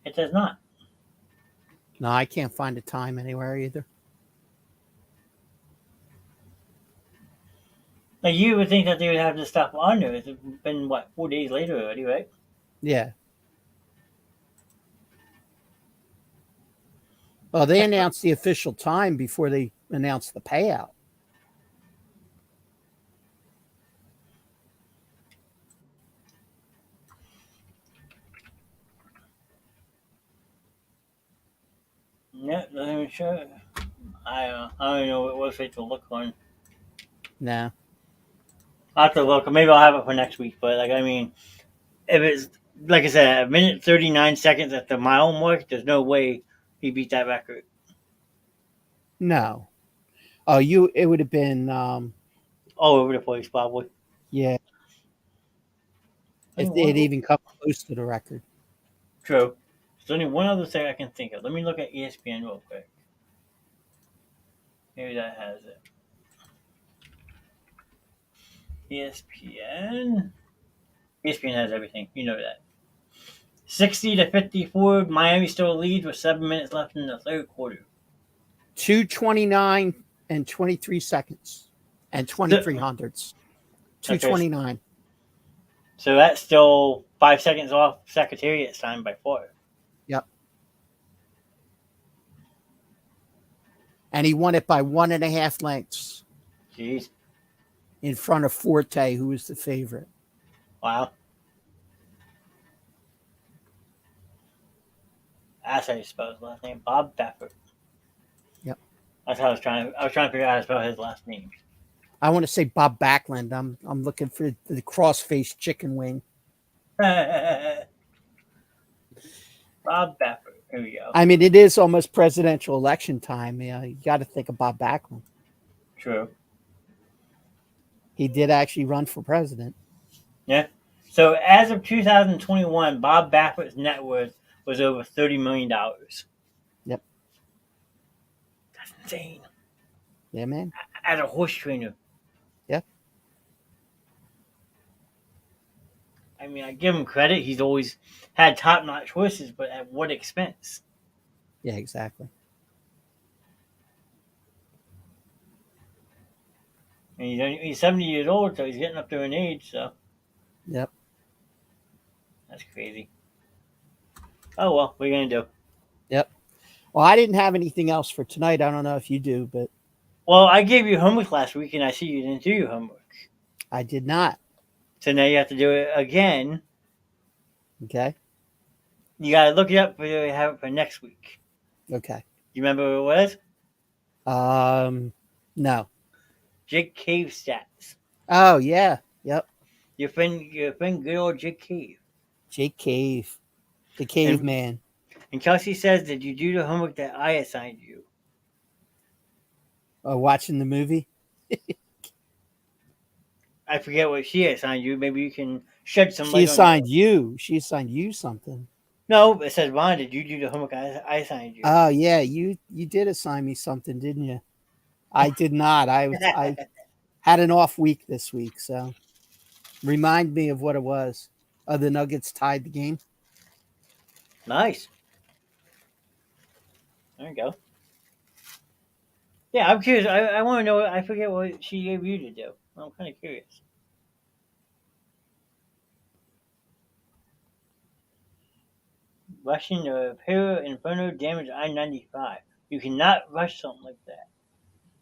It does not. No, I can't find a time anywhere either. Like you would think that they would have this stuff on there. It's been 4 days later already, right? Yeah. Well, they announced the official time before they announced the payout. Yeah, doesn't even show. I don't even know what website to look on. No. I'll have to look. Maybe I'll have it for next week. But like, I mean, if it's like I said, a minute 39 seconds at the mile mark, there's no way he beat that record. No. Oh, it would have been all over the place, probably. Yeah. If they'd even come close to the record. True. There's only one other thing I can think of. Let me look at ESPN real quick. Maybe that has it. ESPN has everything. You know that. 60-54. Miami still leads with 7 minutes left in the third quarter. 2:29 and 23 seconds and 23 hundredths. 2:29. Okay. So that's still 5 seconds off Secretariat's time by 4. Yep. And he won it by 1.5 lengths. Jeez. In front of Forte, who was the favorite. Wow. That's how you spell his last name. Bob Baffert. Yep. That's how I was trying to figure out how to spell his last name. I want to say Bob Backlund. I'm looking for the cross-faced chicken wing. Bob Baffert. Here we go. I mean, it is almost presidential election time. You got to think of Bob Backlund. True. He did actually run for president. Yeah. So as of 2021, Bob Baffert's net worth was over $30 million. Yep. That's insane. Yeah, man. As a horse trainer. Yeah. I mean, I give him credit. He's always had top-notch horses, but at what expense? Yeah, exactly. And he's 70 years old, so he's getting up there in age, so. Yep. That's crazy. Oh, well, what are you going to do? Yep. Well, I didn't have anything else for tonight. I don't know if you do, but. Well, I gave you homework last week, and I see you didn't do your homework. I did not. So now you have to do it again. Okay. You got to look it up, but you have it for next week. Okay. You remember what it was? No. Jig Cave stats. Oh, yeah. Yep. Your friend, good old Jig Cave. Jake Cave. The caveman. And Kelsey says, did you do the homework that I assigned you? Watching the movie? I forget what she assigned you. Maybe you can shed some light She assigned you. She assigned you something. No, it says, Ron, did you do the homework I assigned you? Oh, yeah. You did assign me something, didn't you? I did not. I had an off week this week, so remind me of what it was. The Nuggets tied the game. Nice. There you go. Yeah, I'm curious. I want to know. I forget what she gave you to do. I'm kind of curious. Rushing to repair Inferno damaged I-95. You cannot rush something like that.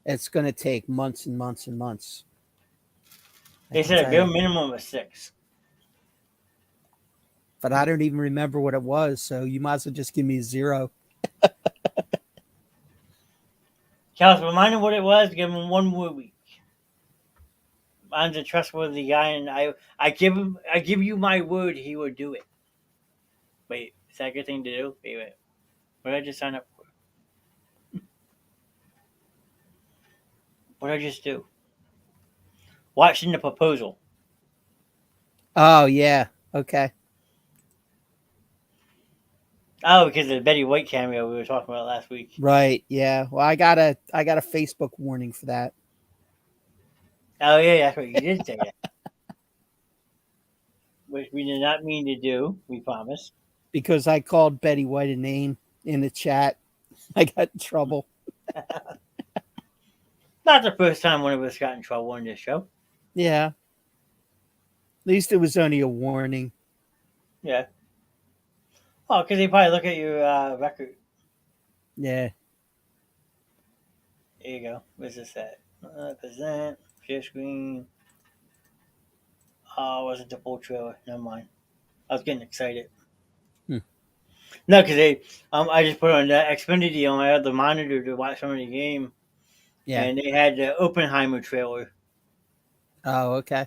It's going to take months and months and months. They said a bare minimum of 6. But I don't even remember what it was, so you might as well just give me 0. Charles, remind him what it was. Give him 1 more week. I'm a trustworthy guy, and I give you my word he will do it. Wait, is that a good thing to do? Wait. What did I just sign up for? What did I just do? Watching the proposal. Oh, yeah. Okay. Oh, because of the Betty White cameo we were talking about last week. Right. Yeah. Well, I got a Facebook warning for that. Oh, yeah, that's what you did say. Which we did not mean to do, we promise. Because I called Betty White a name in the chat. I got in trouble. Not the first time one of us got in trouble on this show. Yeah. At least it was only a warning. Yeah. Oh, because they probably look at your record. Yeah. There you go. Where's this at? Present, share screen. Oh, it wasn't the full trailer. Never mind. I was getting excited. No, because I just put on the Xfinity on my other monitor to watch some of the game. Yeah. And they had the Oppenheimer trailer. Oh, okay.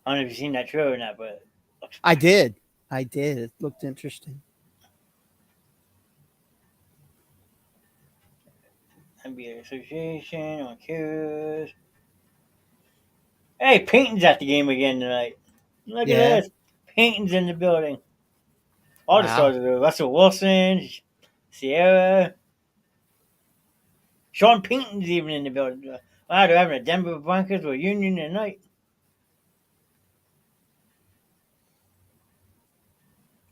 I don't know if you've seen that trailer or not, but I did. It looked interesting. NBA Association on cares. Hey, Peyton's at the game again tonight. Look at this. Peyton's in the building. All the stars are there. Russell Wilson, Sierra. Sean Payton's even in the building. Wow, they're having a Denver Broncos reunion tonight.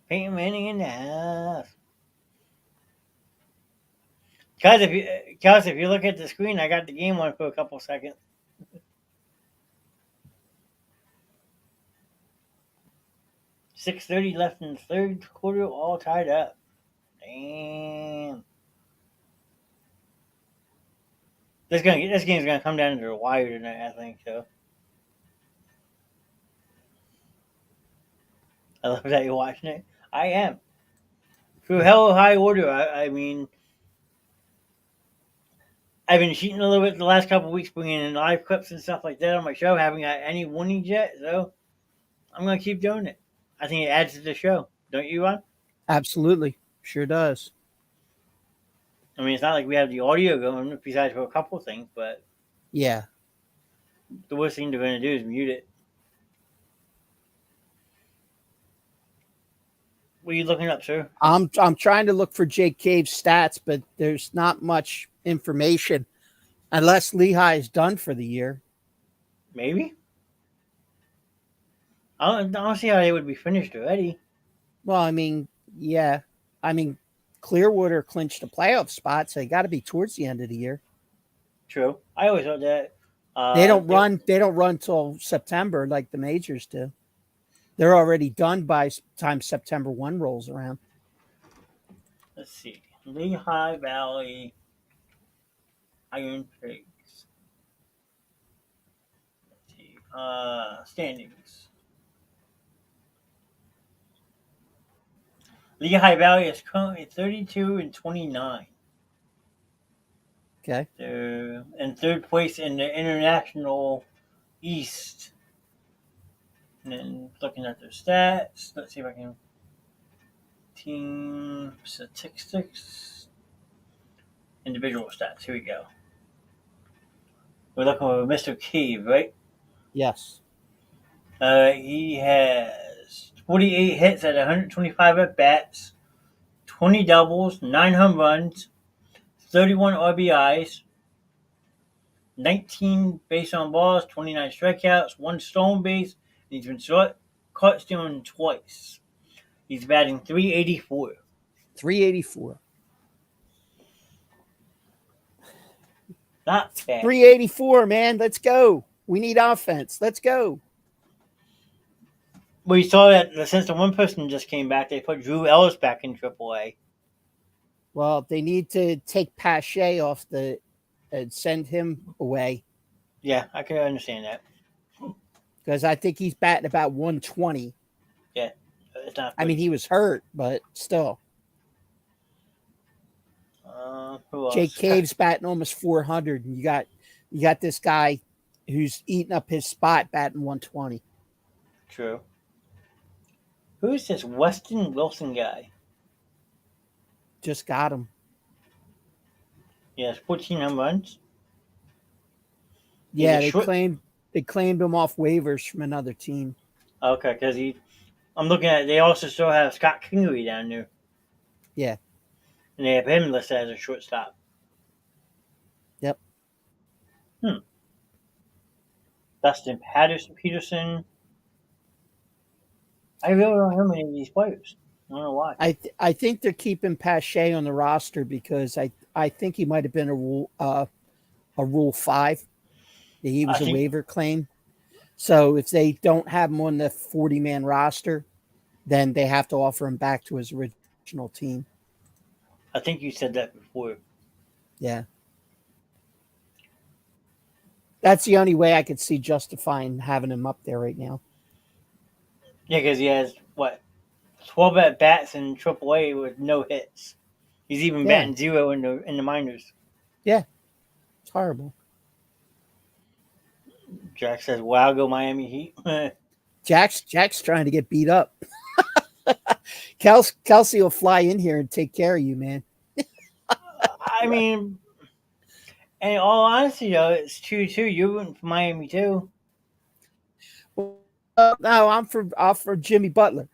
Peyton Manning in the house. Kels, if you look at the screen, I got the game on for a couple seconds. .6:30 left in the third quarter, all tied up. Damn. This game's gonna come down to the wire tonight, I think so. I love that you're watching it. I am. Through hell or high order, I mean, I've been cheating a little bit the last couple of weeks, bringing in live clips and stuff like that on my show. Haven't got any warnings yet, so I'm gonna keep doing it. I think it adds to the show, don't you, Ron? Absolutely, sure does. I mean, it's not like we have the audio going, besides for a couple of things, but yeah, the worst thing they're gonna do is mute it. What are you looking up, sir? I'm trying to look for Jake Cave's stats, but there's not much information unless Lehigh is done for the year. Maybe. I don't see how they would be finished already. Well, I mean, yeah. I mean, Clearwater clinched a playoff spot, so they got to be towards the end of the year. True. I always thought that they don't run till September like the majors do. They're already done by the time September 1 rolls around. Let's see. Lehigh Valley Iron Pigs. Let's see. Standings. Lehigh Valley is currently 32-29. Okay. They're in third place in the International East. And then looking at their stats, let's see if I can. Team statistics, individual stats. Here we go. We're looking for Mr. Cave, right? Yes. He has 48 hits at 125 at bats, 20 doubles, 9 home runs, 31 RBIs, 19 base on balls, 29 strikeouts, 1 stolen base, and he's been caught stealing twice. He's batting .384. 384. Not bad. 384, man. Let's go. We need offense. Let's go. We saw that since the one person just came back, they put Drew Ellis back in AAA. Well, they need to take Pache off and send him away Yeah, I can understand that. because I think he's batting about 120. Yeah, it's not. I mean, he was hurt, but still. Who else? Jake Cave's batting almost 400, and you got this guy who's eating up his spot batting 120. True. Who's this Weston Wilson guy? Just got him. Yes, 14 home runs. Yeah, He's a they claimed him off waivers from another team. Okay, because I'm looking at. They also still have Scott Kingery down there. Yeah. And they have him listed as a shortstop. Yep. Dustin Peterson. I really don't know many of these players. I don't know why. I think they're keeping Pache on the roster because I think he might have been a Rule 5. He was a waiver claim. So if they don't have him on the 40-man roster, then they have to offer him back to his original team. I think you said that before. Yeah. That's the only way I could see justifying having him up there right now. Yeah, because he has, 12 at bats in AAA with no hits. He's even batting 0 in the minors. Yeah. It's horrible. Jack says, wow, go Miami Heat. Jack's trying to get beat up. Kelsey will fly in here and take care of you, man. I mean, in all honesty, though, it's 2-2. You're rooting for Miami, too. No, I'm for Jimmy Butler.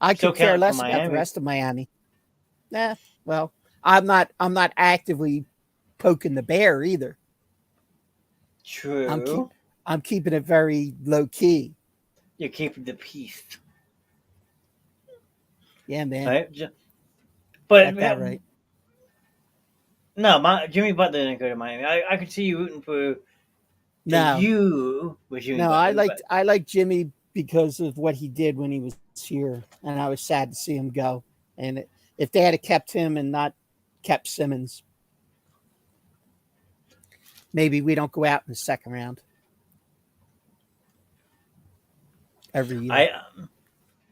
I could care less about the rest of Miami. Nah, well, I'm not actively poking the bear either. True. I'm keeping it very low key. You're keeping the peace. Yeah, man. Right? But that right. No, Jimmy Butler didn't go to Miami. I could see you rooting for you with Jimmy Butler. I like Jimmy because of what he did when he was here, and I was sad to see him go. And if they had kept him and not kept Simmons, maybe we don't go out in the second round every year.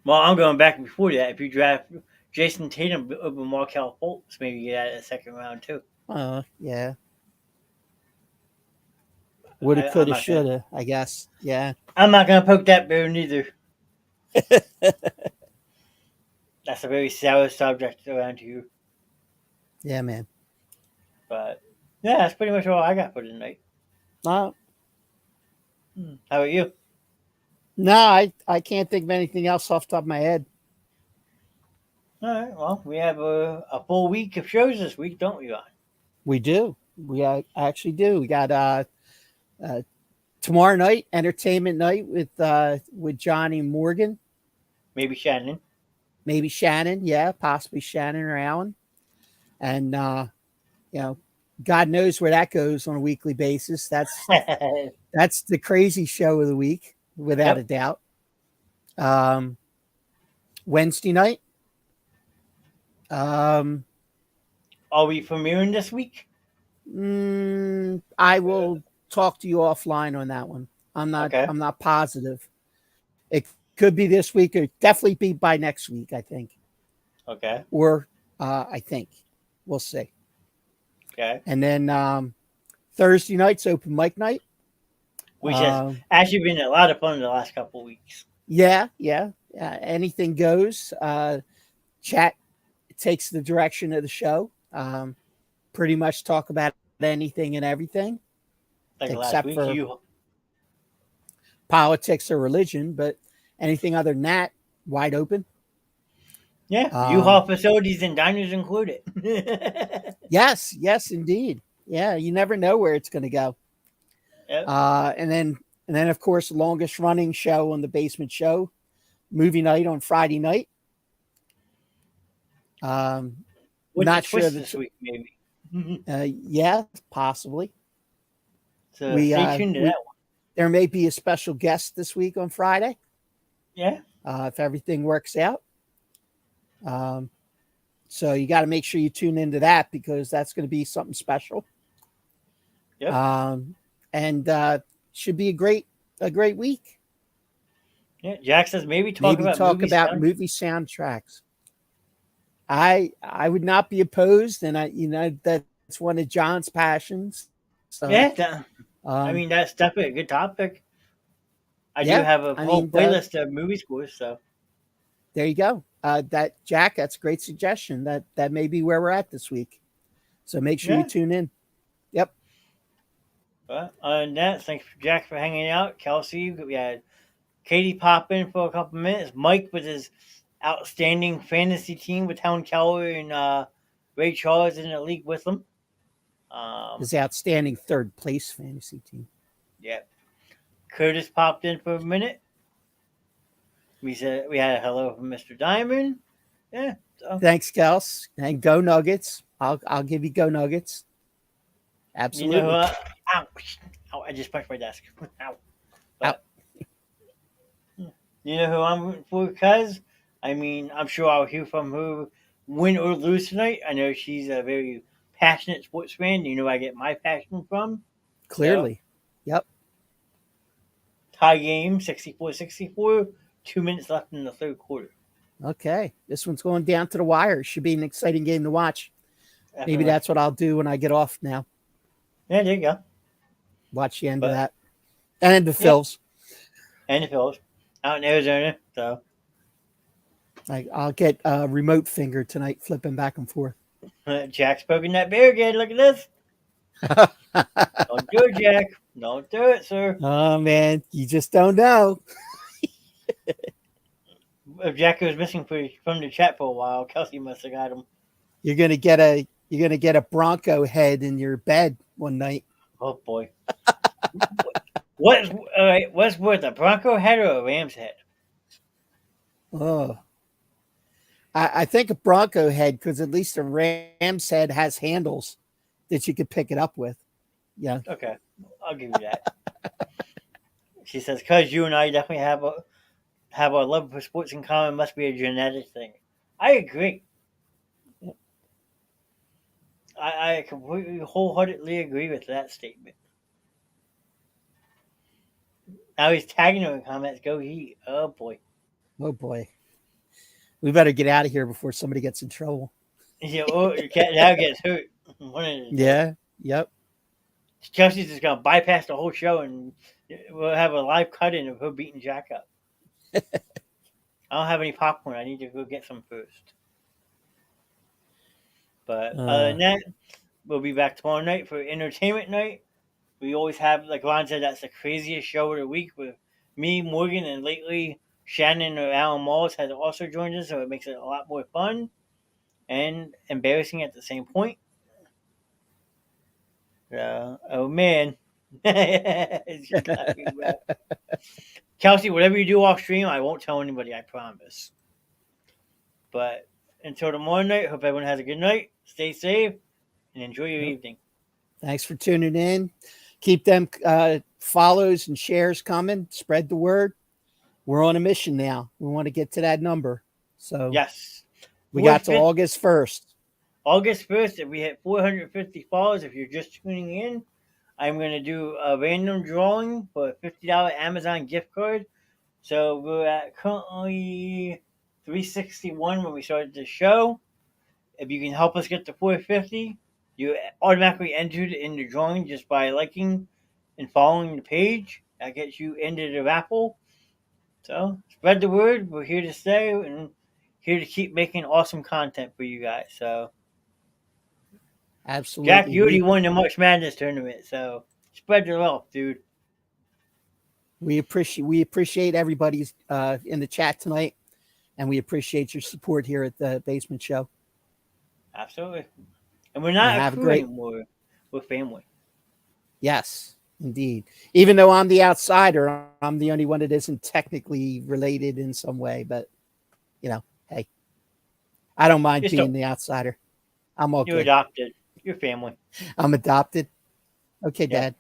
I'm going back before that. If you draft Jason Tatum over Markelle Fultz, maybe you get out of the second round too. Yeah. Woulda, coulda, shoulda, I guess. Yeah. I'm not going to poke that bear neither. That's a very sour subject around here. Yeah, man. But, yeah, that's pretty much all I got for tonight. How about you? No, I can't think of anything else off the top of my head. All right. Well, we have a full week of shows this week, don't we, Ron? We do. We actually do. We got tomorrow night, entertainment night with Johnny Morgan. Maybe Shannon. Yeah, possibly Shannon or Alan. And God knows where that goes on a weekly basis. That's the crazy show of the week, without a doubt. Wednesday night. Are we premiering this week? I will talk to you offline on that one. I'm not positive. It could be this week or definitely be by next week, I think. Okay. Or I think. We'll see. Okay. And then Thursday night's open mic night. Which has actually been a lot of fun the last couple of weeks. Yeah. Anything goes. Chat takes the direction of the show. Pretty much talk about anything and everything. Like except last week, for politics or religion, but anything other than that, wide open. Yeah, U-Haul facilities and diners included. Yes, indeed. Yeah, you never know where it's going to go. Yep. And then of course, the longest running show on the Basement Show, movie night on Friday night. What's Not the sure twist that this week, maybe. yeah, possibly. So stay tuned to that one. There may be a special guest this week on Friday. Yeah. If everything works out. So you got to make sure you tune into that because that's going to be something special. Yep. And should be a great week. Yeah. Jack says maybe talk about movie soundtracks. I would not be opposed, and that's one of John's passions. So, yeah. I mean, that's definitely a good topic. I do have a whole playlist of movie scores, so there you go. That's a great suggestion. That may be where we're at this week. So make sure you tune in. Yep. But other than that, thanks Jack for hanging out. Kelsey, we had Katie pop in for a couple minutes. Mike with his outstanding fantasy team with Helen Keller and Ray Charles in the league with him. His outstanding third place fantasy team. Yeah. Curtis popped in for a minute. We said we had a hello from Mr. Diamond. Yeah. So. Thanks, Kels. And go Nuggets. I'll give you go Nuggets. Absolutely. You know, ow, I just punched my desk. Ow. But, you know who I'm rooting for, cuz? I mean, I'm sure I'll hear from her win or lose tonight. I know she's a very passionate sports fan. You know where I get my passion from. Clearly. So, yep. Tie game, 64-64. 2 minutes left in the third quarter. Okay. This one's going down to the wire. Should be an exciting game to watch. Definitely. Maybe that's what I'll do when I get off now. Yeah, there you go. Watch the end of that. And the Phils. And the Phils. Out in Arizona, so. I'll get a remote finger tonight, flipping back and forth. Jack's poking that bear again. Look at this. Don't do it, Jack. Don't do it, sir. Oh, man. You just don't know. If Jack was missing from the chat for a while, Kelsey must have got him. You're gonna get a Bronco head in your bed one night. Oh boy. What's worth, a Bronco head or a Rams head? Oh. I think a Bronco head, because at least a Rams head has handles that you could pick it up with. Yeah. Okay. I'll give you that. She says, because you and I definitely have our love for sports in common, must be a genetic thing. I agree. I completely, wholeheartedly agree with that statement. Now he's tagging her in comments. Go Heat. Oh, boy. Oh, boy. We better get out of here before somebody gets in trouble. Yeah, your cat now gets hurt. Yeah. Yep. Chelsea's just going to bypass the whole show and we'll have a live cut-in of her beating Jack up. I don't have any popcorn. I need to go get some first. But other than that, we'll be back tomorrow night for entertainment night. We always have, like Ron said, that's the craziest show of the week with me, Morgan, and lately Shannon or Alan Malls has also joined us, so it makes it a lot more fun and embarrassing at the same point. Oh, man. Kelsey, whatever you do off stream, I won't tell anybody, I promise. But until tomorrow night, hope everyone has a good night. Stay safe and enjoy your evening. Thanks for tuning in. Keep them follows and shares coming. Spread the word. We're on a mission now. We want to get to that number. So yes, we got to August 1st. August 1st, if we hit 450 followers, if you're just tuning in, I'm going to do a random drawing for a $50 Amazon gift card. So we're at currently 361 when we started the show. If you can help us get to 450, you automatically entered in the drawing just by liking and following the page. That gets you into the raffle. So spread the word. We're here to stay and here to keep making awesome content for you guys. So absolutely, Jack, you already won the March Madness tournament, so spread the love, dude. We appreciate everybody's in the chat tonight, and we appreciate your support here at the Basement Show. Absolutely. And we're not a crew anymore. with family. Yes, indeed. Even though I'm the outsider, I'm the only one that isn't technically related in some way. But, hey, I don't mind Just being the outsider. I'm all You're good. adopted. Your family. I'm adopted. Okay, Yeah. Dad.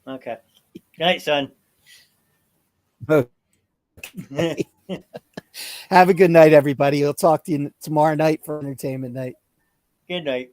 Okay. Good night, son. Have a good night, everybody. I'll talk to you tomorrow night for entertainment night. Good night.